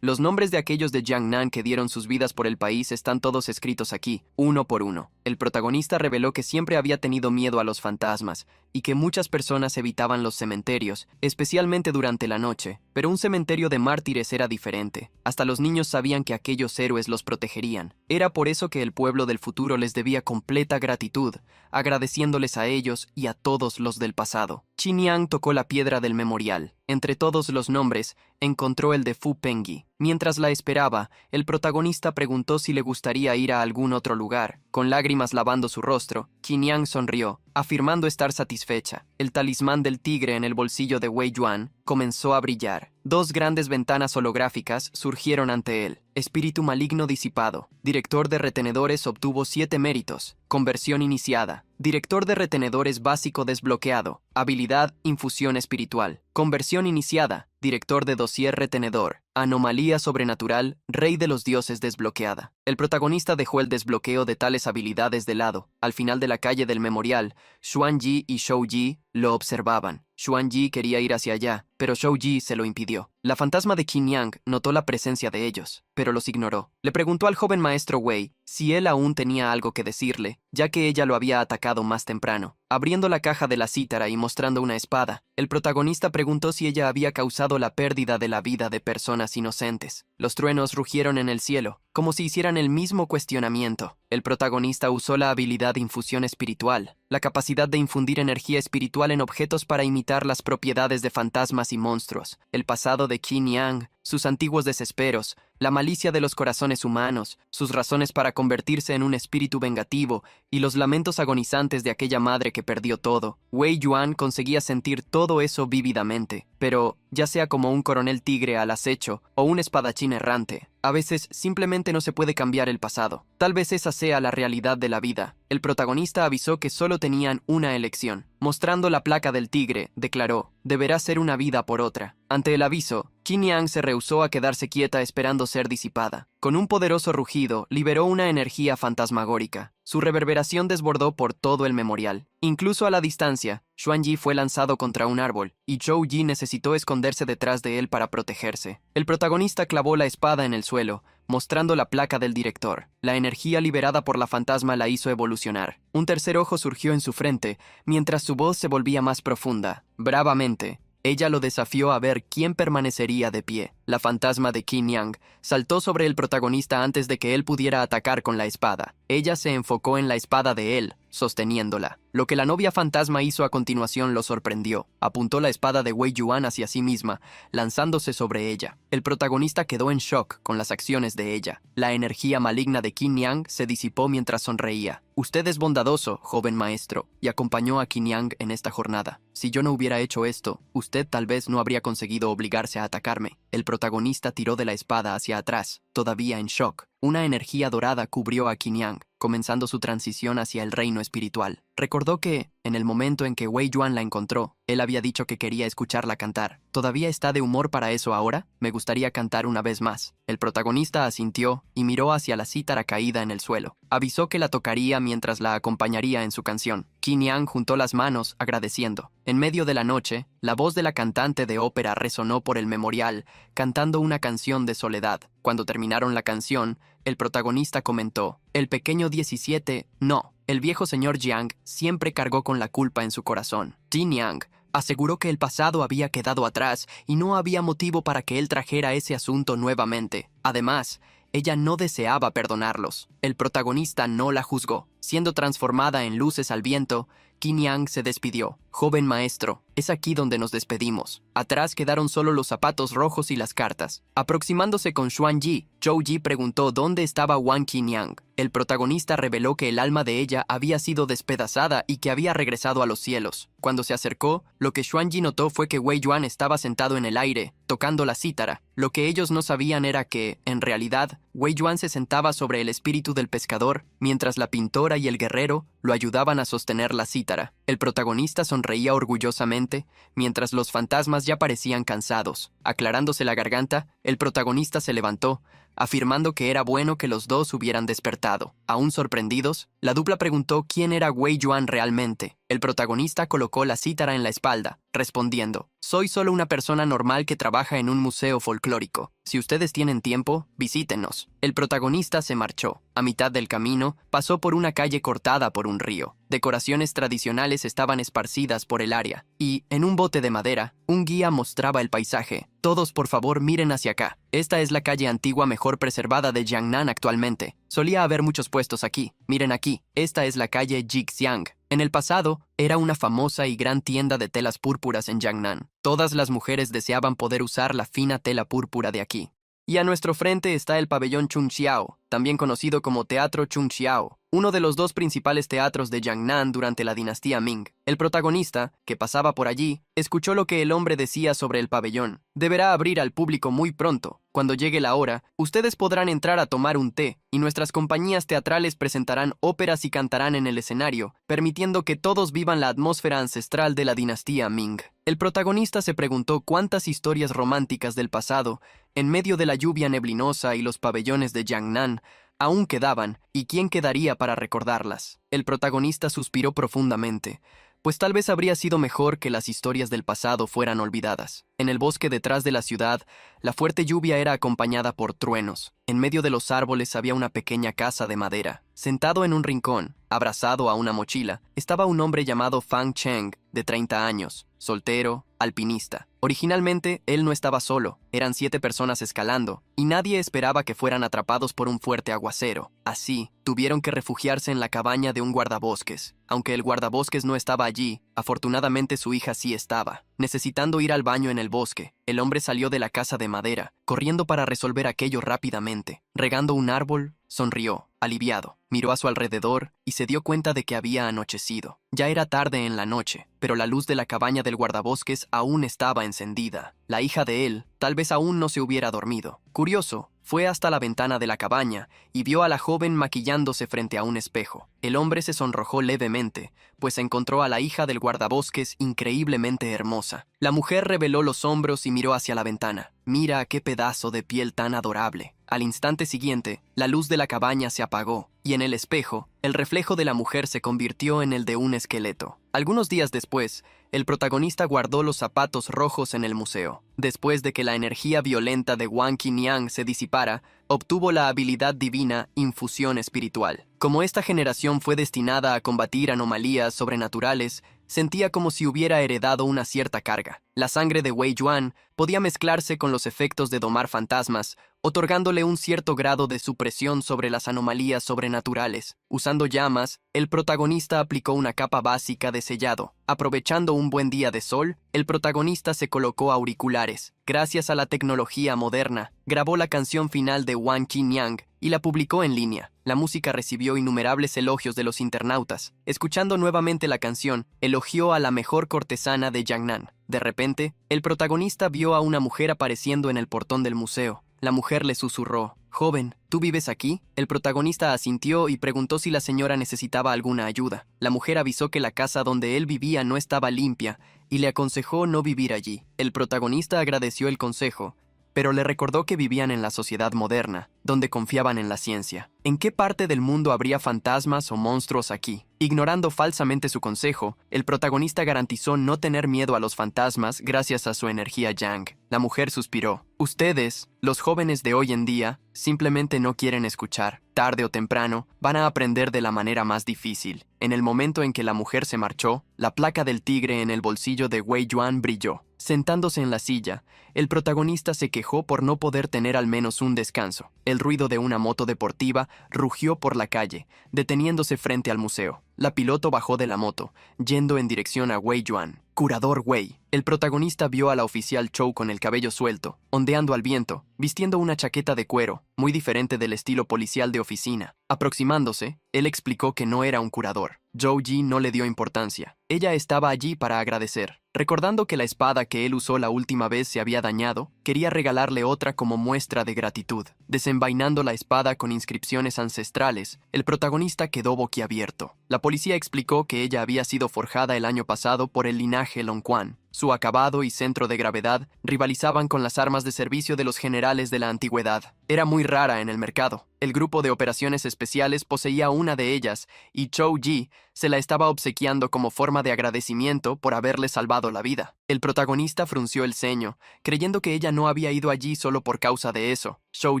los nombres de aquellos de Jiangnan que dieron sus vidas por el país están todos escritos aquí, uno por uno. El protagonista reveló que siempre había tenido miedo a los fantasmas y que muchas personas evitaban los cementerios, especialmente durante la noche, pero un cementerio de mártires era diferente. Hasta los niños sabían que aquellos héroes los protegerían. Era por eso que el pueblo del futuro les debía completa gratitud, agradeciéndoles a ellos y a todos los del pasado. Qin Yang tocó la piedra del memorial. Entre todos los nombres, encontró el de Fu Pengyi. Mientras la esperaba, el protagonista preguntó si le gustaría ir a algún otro lugar. Con lágrimas lavando su rostro, Qin Yang sonrió, afirmando estar satisfecha. El talismán del tigre en el bolsillo de Wei Yuan comenzó a brillar. 2 grandes ventanas holográficas surgieron ante él. Espíritu maligno disipado. Director de retenedores obtuvo 7 méritos. Conversión iniciada. Director de retenedores básico desbloqueado. Habilidad infusión espiritual. Conversión iniciada. Director de dossier retenedor. Anomalía sobrenatural, rey de los dioses desbloqueada. El protagonista dejó el desbloqueo de tales habilidades de lado. Al final de la calle del memorial, Xuan-Yi y Shou-Ji lo observaban. Xuan-Yi quería ir hacia allá, pero Shou-Ji se lo impidió. La fantasma de Qin Yang notó la presencia de ellos, pero los ignoró. Le preguntó al joven maestro Wei si él aún tenía algo que decirle, ya que ella lo había atacado más temprano. Abriendo la caja de la cítara y mostrando una espada, el protagonista preguntó si ella había causado la pérdida de la vida de personas inocentes. Los truenos rugieron en el cielo, como si hicieran el mismo cuestionamiento. El protagonista usó la habilidad de infusión espiritual, la capacidad de infundir energía espiritual en objetos para imitar las propiedades de fantasmas y monstruos, el pasado de Qin Yang, sus antiguos desesperos, la malicia de los corazones humanos, sus razones para convertirse en un espíritu vengativo y los lamentos agonizantes de aquella madre que perdió todo. Wei Yuan conseguía sentir todo eso vívidamente, pero, ya sea como un coronel tigre al acecho o un espadachín errante, a veces simplemente no se puede cambiar el pasado. Tal vez esa sea la realidad de la vida. El protagonista avisó que solo tenían una elección. Mostrando la placa del tigre, declaró, deberá ser una vida por otra. Ante el aviso, Qin Yang se rehusó a quedarse quieta esperando ser disipada. Con un poderoso rugido, liberó una energía fantasmagórica. Su reverberación desbordó por todo el memorial. Incluso a la distancia, Xuan-Yi fue lanzado contra un árbol, y Shou-Ji necesitó esconderse detrás de él para protegerse. El protagonista clavó la espada en el suelo, mostrando la placa del director. La energía liberada por la fantasma la hizo evolucionar. Un tercer ojo surgió en su frente, mientras su voz se volvía más profunda. Bravamente, ella lo desafió a ver quién permanecería de pie. La fantasma de Qin Yang saltó sobre el protagonista antes de que él pudiera atacar con la espada. Ella se enfocó en la espada de él, sosteniéndola. Lo que la novia fantasma hizo a continuación lo sorprendió. Apuntó la espada de Wei Yuan hacia sí misma, lanzándose sobre ella. El protagonista quedó en shock con las acciones de ella. La energía maligna de Qin Yang se disipó mientras sonreía. Usted es bondadoso, joven maestro, y acompañó a Qin Yang en esta jornada. Si yo no hubiera hecho esto, usted tal vez no habría conseguido obligarse a atacarme. El protagonista tiró de la espada hacia atrás, todavía en shock. Una energía dorada cubrió a Qin Yang, comenzando su transición hacia el reino espiritual. Recordó que, en el momento en que Wei Yuan la encontró, él había dicho que quería escucharla cantar. ¿Todavía está de humor para eso ahora? Me gustaría cantar una vez más. El protagonista asintió y miró hacia la cítara caída en el suelo. Avisó que la tocaría mientras la acompañaría en su canción. Qin Yang juntó las manos, agradeciendo. En medio de la noche, la voz de la cantante de ópera resonó por el memorial, cantando una canción de soledad. Cuando terminaron la canción, el protagonista comentó, «El pequeño 17, no. El viejo señor Jiang siempre cargó con la culpa en su corazón». Qin Yang aseguró que el pasado había quedado atrás y no había motivo para que él trajera ese asunto nuevamente. Además, ella no deseaba perdonarlos. El protagonista no la juzgó. Siendo transformada en luces al viento, Qin Yang se despidió. «Joven maestro, es aquí donde nos despedimos». Atrás quedaron solo los zapatos rojos y las cartas. Aproximándose con Xuan-Yi, Shou-Ji preguntó dónde estaba Wang Qin Yang. El protagonista reveló que el alma de ella había sido despedazada y que había regresado a los cielos. Cuando se acercó, lo que Xuan-Yi notó fue que Wei Yuan estaba sentado en el aire, tocando la cítara. Lo que ellos no sabían era que, en realidad, Wei Yuan se sentaba sobre el espíritu del pescador, mientras la pintora y el guerrero lo ayudaban a sostener la cítara. El protagonista sonreía orgullosamente, mientras los fantasmas ya parecían cansados. Aclarándose la garganta, el protagonista se levantó, afirmando que era bueno que los dos hubieran despertado. Aún sorprendidos, la dupla preguntó quién era Wei Yuan realmente. El protagonista colocó la cítara en la espalda, respondiendo, «Soy solo una persona normal que trabaja en un museo folclórico. Si ustedes tienen tiempo, visítenos». El protagonista se marchó. A mitad del camino, pasó por una calle cortada por un río. Decoraciones tradicionales estaban esparcidas por el área, y, en un bote de madera, un guía mostraba el paisaje. «Todos, por favor, miren hacia acá. Esta es la calle antigua mejor preservada de Jiangnan actualmente. Solía haber muchos puestos aquí. Miren aquí. Esta es la calle Jixiang. En el pasado, era una famosa y gran tienda de telas púrpuras en Jiangnan. Todas las mujeres deseaban poder usar la fina tela púrpura de aquí. Y a nuestro frente está el pabellón Chunxiao, también conocido como Teatro Chunxiao. uno de los dos principales teatros de Jiangnan durante la dinastía Ming. El protagonista, que pasaba por allí, escuchó lo que el hombre decía sobre el pabellón. Deberá abrir al público muy pronto. Cuando llegue la hora, ustedes podrán entrar a tomar un té, y nuestras compañías teatrales presentarán óperas y cantarán en el escenario, permitiendo que todos vivan la atmósfera ancestral de la dinastía Ming. El protagonista se preguntó cuántas historias románticas del pasado, en medio de la lluvia neblinosa y los pabellones de Jiangnan, aún quedaban, y quién quedaría para recordarlas. El protagonista suspiró profundamente, pues tal vez habría sido mejor que las historias del pasado fueran olvidadas. En el bosque detrás de la ciudad, la fuerte lluvia era acompañada por truenos. En medio de los árboles había una pequeña casa de madera. Sentado en un rincón, abrazado a una mochila, estaba un hombre llamado Fang Cheng, de 30 años, soltero, alpinista. Originalmente, él no estaba solo, eran 7 personas escalando, y nadie esperaba que fueran atrapados por un fuerte aguacero. Así, tuvieron que refugiarse en la cabaña de un guardabosques. Aunque el guardabosques no estaba allí, afortunadamente su hija sí estaba. Necesitando ir al baño en el bosque, el hombre salió de la casa de madera, corriendo para resolver aquello rápidamente. Regando un árbol, sonrió, aliviado. Miró a su alrededor y se dio cuenta de que había anochecido. Ya era tarde en la noche, pero la luz de la cabaña del guardabosques aún estaba encendida. La hija de él tal vez aún no se hubiera dormido. Curioso, fue hasta la ventana de la cabaña y vio a la joven maquillándose frente a un espejo. El hombre se sonrojó levemente, pues encontró a la hija del guardabosques increíblemente hermosa. La mujer reveló los hombros y miró hacia la ventana. «Mira qué pedazo de piel tan adorable». Al instante siguiente, la luz de la cabaña se apagó, y en el espejo, el reflejo de la mujer se convirtió en el de un esqueleto. Algunos días después, el protagonista guardó los zapatos rojos en el museo. Después de que la energía violenta de Wang Qinyang se disipara, obtuvo la habilidad divina Infusión Espiritual. Como esta generación fue destinada a combatir anomalías sobrenaturales, sentía como si hubiera heredado una cierta carga. La sangre de Wei Yuan podía mezclarse con los efectos de domar fantasmas, otorgándole un cierto grado de supresión sobre las anomalías sobrenaturales. Usando llamas, el protagonista aplicó una capa básica de sellado. Aprovechando un buen día de sol, el protagonista se colocó auriculares. Gracias a la tecnología moderna, grabó la canción final de Wang Qinyang y la publicó en línea. La música recibió innumerables elogios de los internautas. Escuchando nuevamente la canción, elogió a la mejor cortesana de Jiangnan. De repente, el protagonista vio a una mujer apareciendo en el portón del museo. La mujer le susurró: «Joven, ¿tú vives aquí?» El protagonista asintió y preguntó si la señora necesitaba alguna ayuda. La mujer avisó que la casa donde él vivía no estaba limpia y le aconsejó no vivir allí. El protagonista agradeció el consejo, pero le recordó que vivían en la sociedad moderna, donde confiaban en la ciencia. ¿En qué parte del mundo habría fantasmas o monstruos aquí? Ignorando falsamente su consejo, el protagonista garantizó no tener miedo a los fantasmas gracias a su energía Yang. La mujer suspiró. Ustedes, los jóvenes de hoy en día, simplemente no quieren escuchar. Tarde o temprano, van a aprender de la manera más difícil. En el momento en que la mujer se marchó, la placa del tigre en el bolsillo de Wei Yuan brilló. Sentándose en la silla, el protagonista se quejó por no poder tener al menos un descanso. El ruido de una moto deportiva rugió por la calle, deteniéndose frente al museo. La piloto bajó de la moto, yendo en dirección a Wei Yuan. Curador Wei. El protagonista vio a la oficial Chou con el cabello suelto, ondeando al viento, vistiendo una chaqueta de cuero, muy diferente del estilo policial de oficina. Aproximándose, él explicó que no era un curador. Zhou Ji no le dio importancia. Ella estaba allí para agradecer. Recordando que la espada que él usó la última vez se había dañado, quería regalarle otra como muestra de gratitud. Desenvainando la espada con inscripciones ancestrales, el protagonista quedó boquiabierto. La policía explicó que ella había sido forjada el año pasado por el linaje Longquan. Su acabado y centro de gravedad rivalizaban con las armas de servicio de los generales de la antigüedad. Era muy rara en el mercado. El grupo de operaciones especiales poseía una de ellas y Zhou Ji se la estaba obsequiando como forma de agradecimiento por haberle salvado la vida. El protagonista frunció el ceño, creyendo que ella no había ido allí solo por causa de eso. Zhou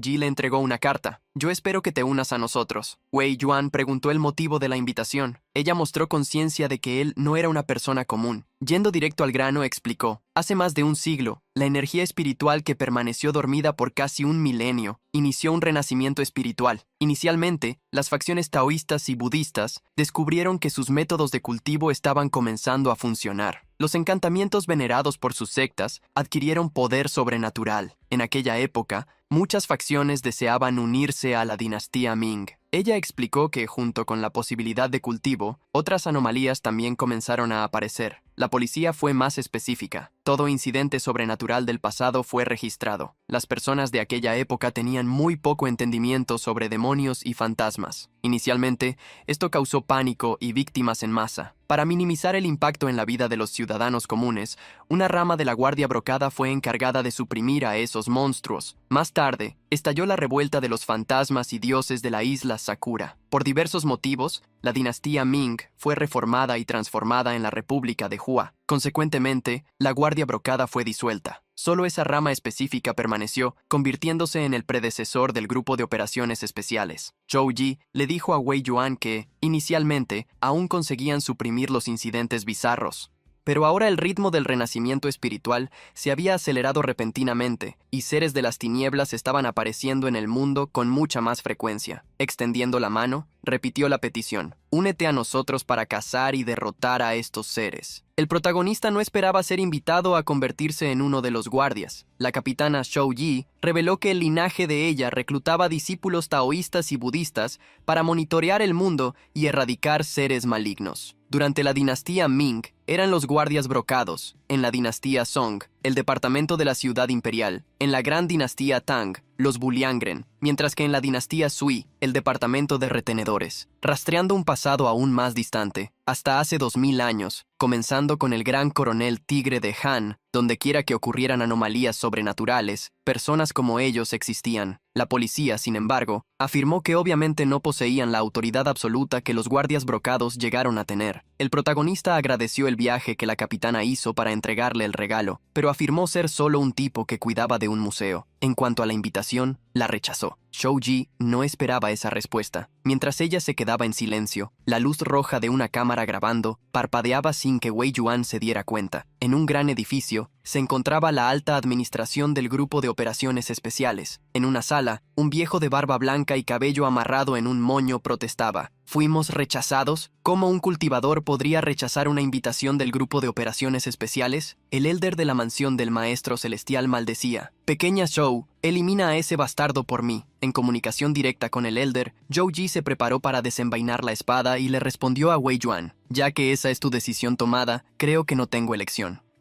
Ji le entregó una carta. «Yo espero que te unas a nosotros». Wei Yuan preguntó el motivo de la invitación. Ella mostró conciencia de que él no era una persona común. Yendo directo al grano, explicó: «Hace más de un siglo, la energía espiritual que permaneció dormida por casi un milenio inició un renacimiento espiritual. Inicialmente, las facciones taoístas y budistas descubrieron que sus métodos de cultivo estaban comenzando a funcionar. Los encantamientos venerados por sus sectas adquirieron poder sobrenatural. En aquella época, muchas facciones deseaban unirse a la dinastía Ming. Ella explicó que, junto con la posibilidad de cultivo, otras anomalías también comenzaron a aparecer. La policía fue más específica. Todo incidente sobrenatural del pasado fue registrado. Las personas de aquella época tenían muy poco entendimiento sobre demonios y fantasmas. Inicialmente, esto causó pánico y víctimas en masa. Para minimizar el impacto en la vida de los ciudadanos comunes, una rama de la Guardia Brocada fue encargada de suprimir a esos monstruos. Más tarde, estalló la revuelta de los fantasmas y dioses de la isla Sakura. Por diversos motivos, la dinastía Ming fue reformada y transformada en la República de Hua. Consecuentemente, la Guardia Brocada fue disuelta. Solo esa rama específica permaneció, convirtiéndose en el predecesor del Grupo de Operaciones Especiales. Zhou Yi le dijo a Wei Yuan que, inicialmente, aún conseguían suprimir los incidentes bizarros. Pero ahora el ritmo del renacimiento espiritual se había acelerado repentinamente, y seres de las tinieblas estaban apareciendo en el mundo con mucha más frecuencia. Extendiendo la mano, repitió la petición: «Únete a nosotros para cazar y derrotar a estos seres». El protagonista no esperaba ser invitado a convertirse en uno de los guardias. La capitana Zhou Yi reveló que el linaje de ella reclutaba discípulos taoístas y budistas para monitorear el mundo y erradicar seres malignos. Durante la dinastía Ming, eran los guardias brocados; en la dinastía Song, el departamento de la ciudad imperial; en la gran dinastía Tang, los Buliangren; mientras que en la dinastía Sui, el departamento de retenedores. Rastreando un pasado aún más distante, hasta hace 2000 años, comenzando con el gran coronel Tigre de Han, donde quiera que ocurrieran anomalías sobrenaturales, personas como ellos existían. La policía, sin embargo, afirmó que obviamente no poseían la autoridad absoluta que los guardias brocados llegaron a tener. El protagonista agradeció el viaje que la capitana hizo para entregarle el regalo, pero afirmó ser solo un tipo que cuidaba de un museo. En cuanto a la invitación, la rechazó. Zhou Yi no esperaba esa respuesta. Mientras ella se quedaba en silencio, la luz roja de una cámara grabando parpadeaba sin que Wei Yuan se diera cuenta. En un gran edificio, se encontraba la alta administración del Grupo de Operaciones Especiales. En una sala, un viejo de barba blanca y cabello amarrado en un moño protestaba: «¿Fuimos rechazados? ¿Cómo un cultivador podría rechazar una invitación del Grupo de Operaciones Especiales?». El elder de la mansión del Maestro Celestial maldecía: «Pequeña Zhou, elimina a ese bastardo por mí». En comunicación directa con el elder, Zhou Yi se preparó para desenvainar la espada y le respondió a Wei Yuan: «Ya que esa es tu decisión tomada, creo que no tengo elección».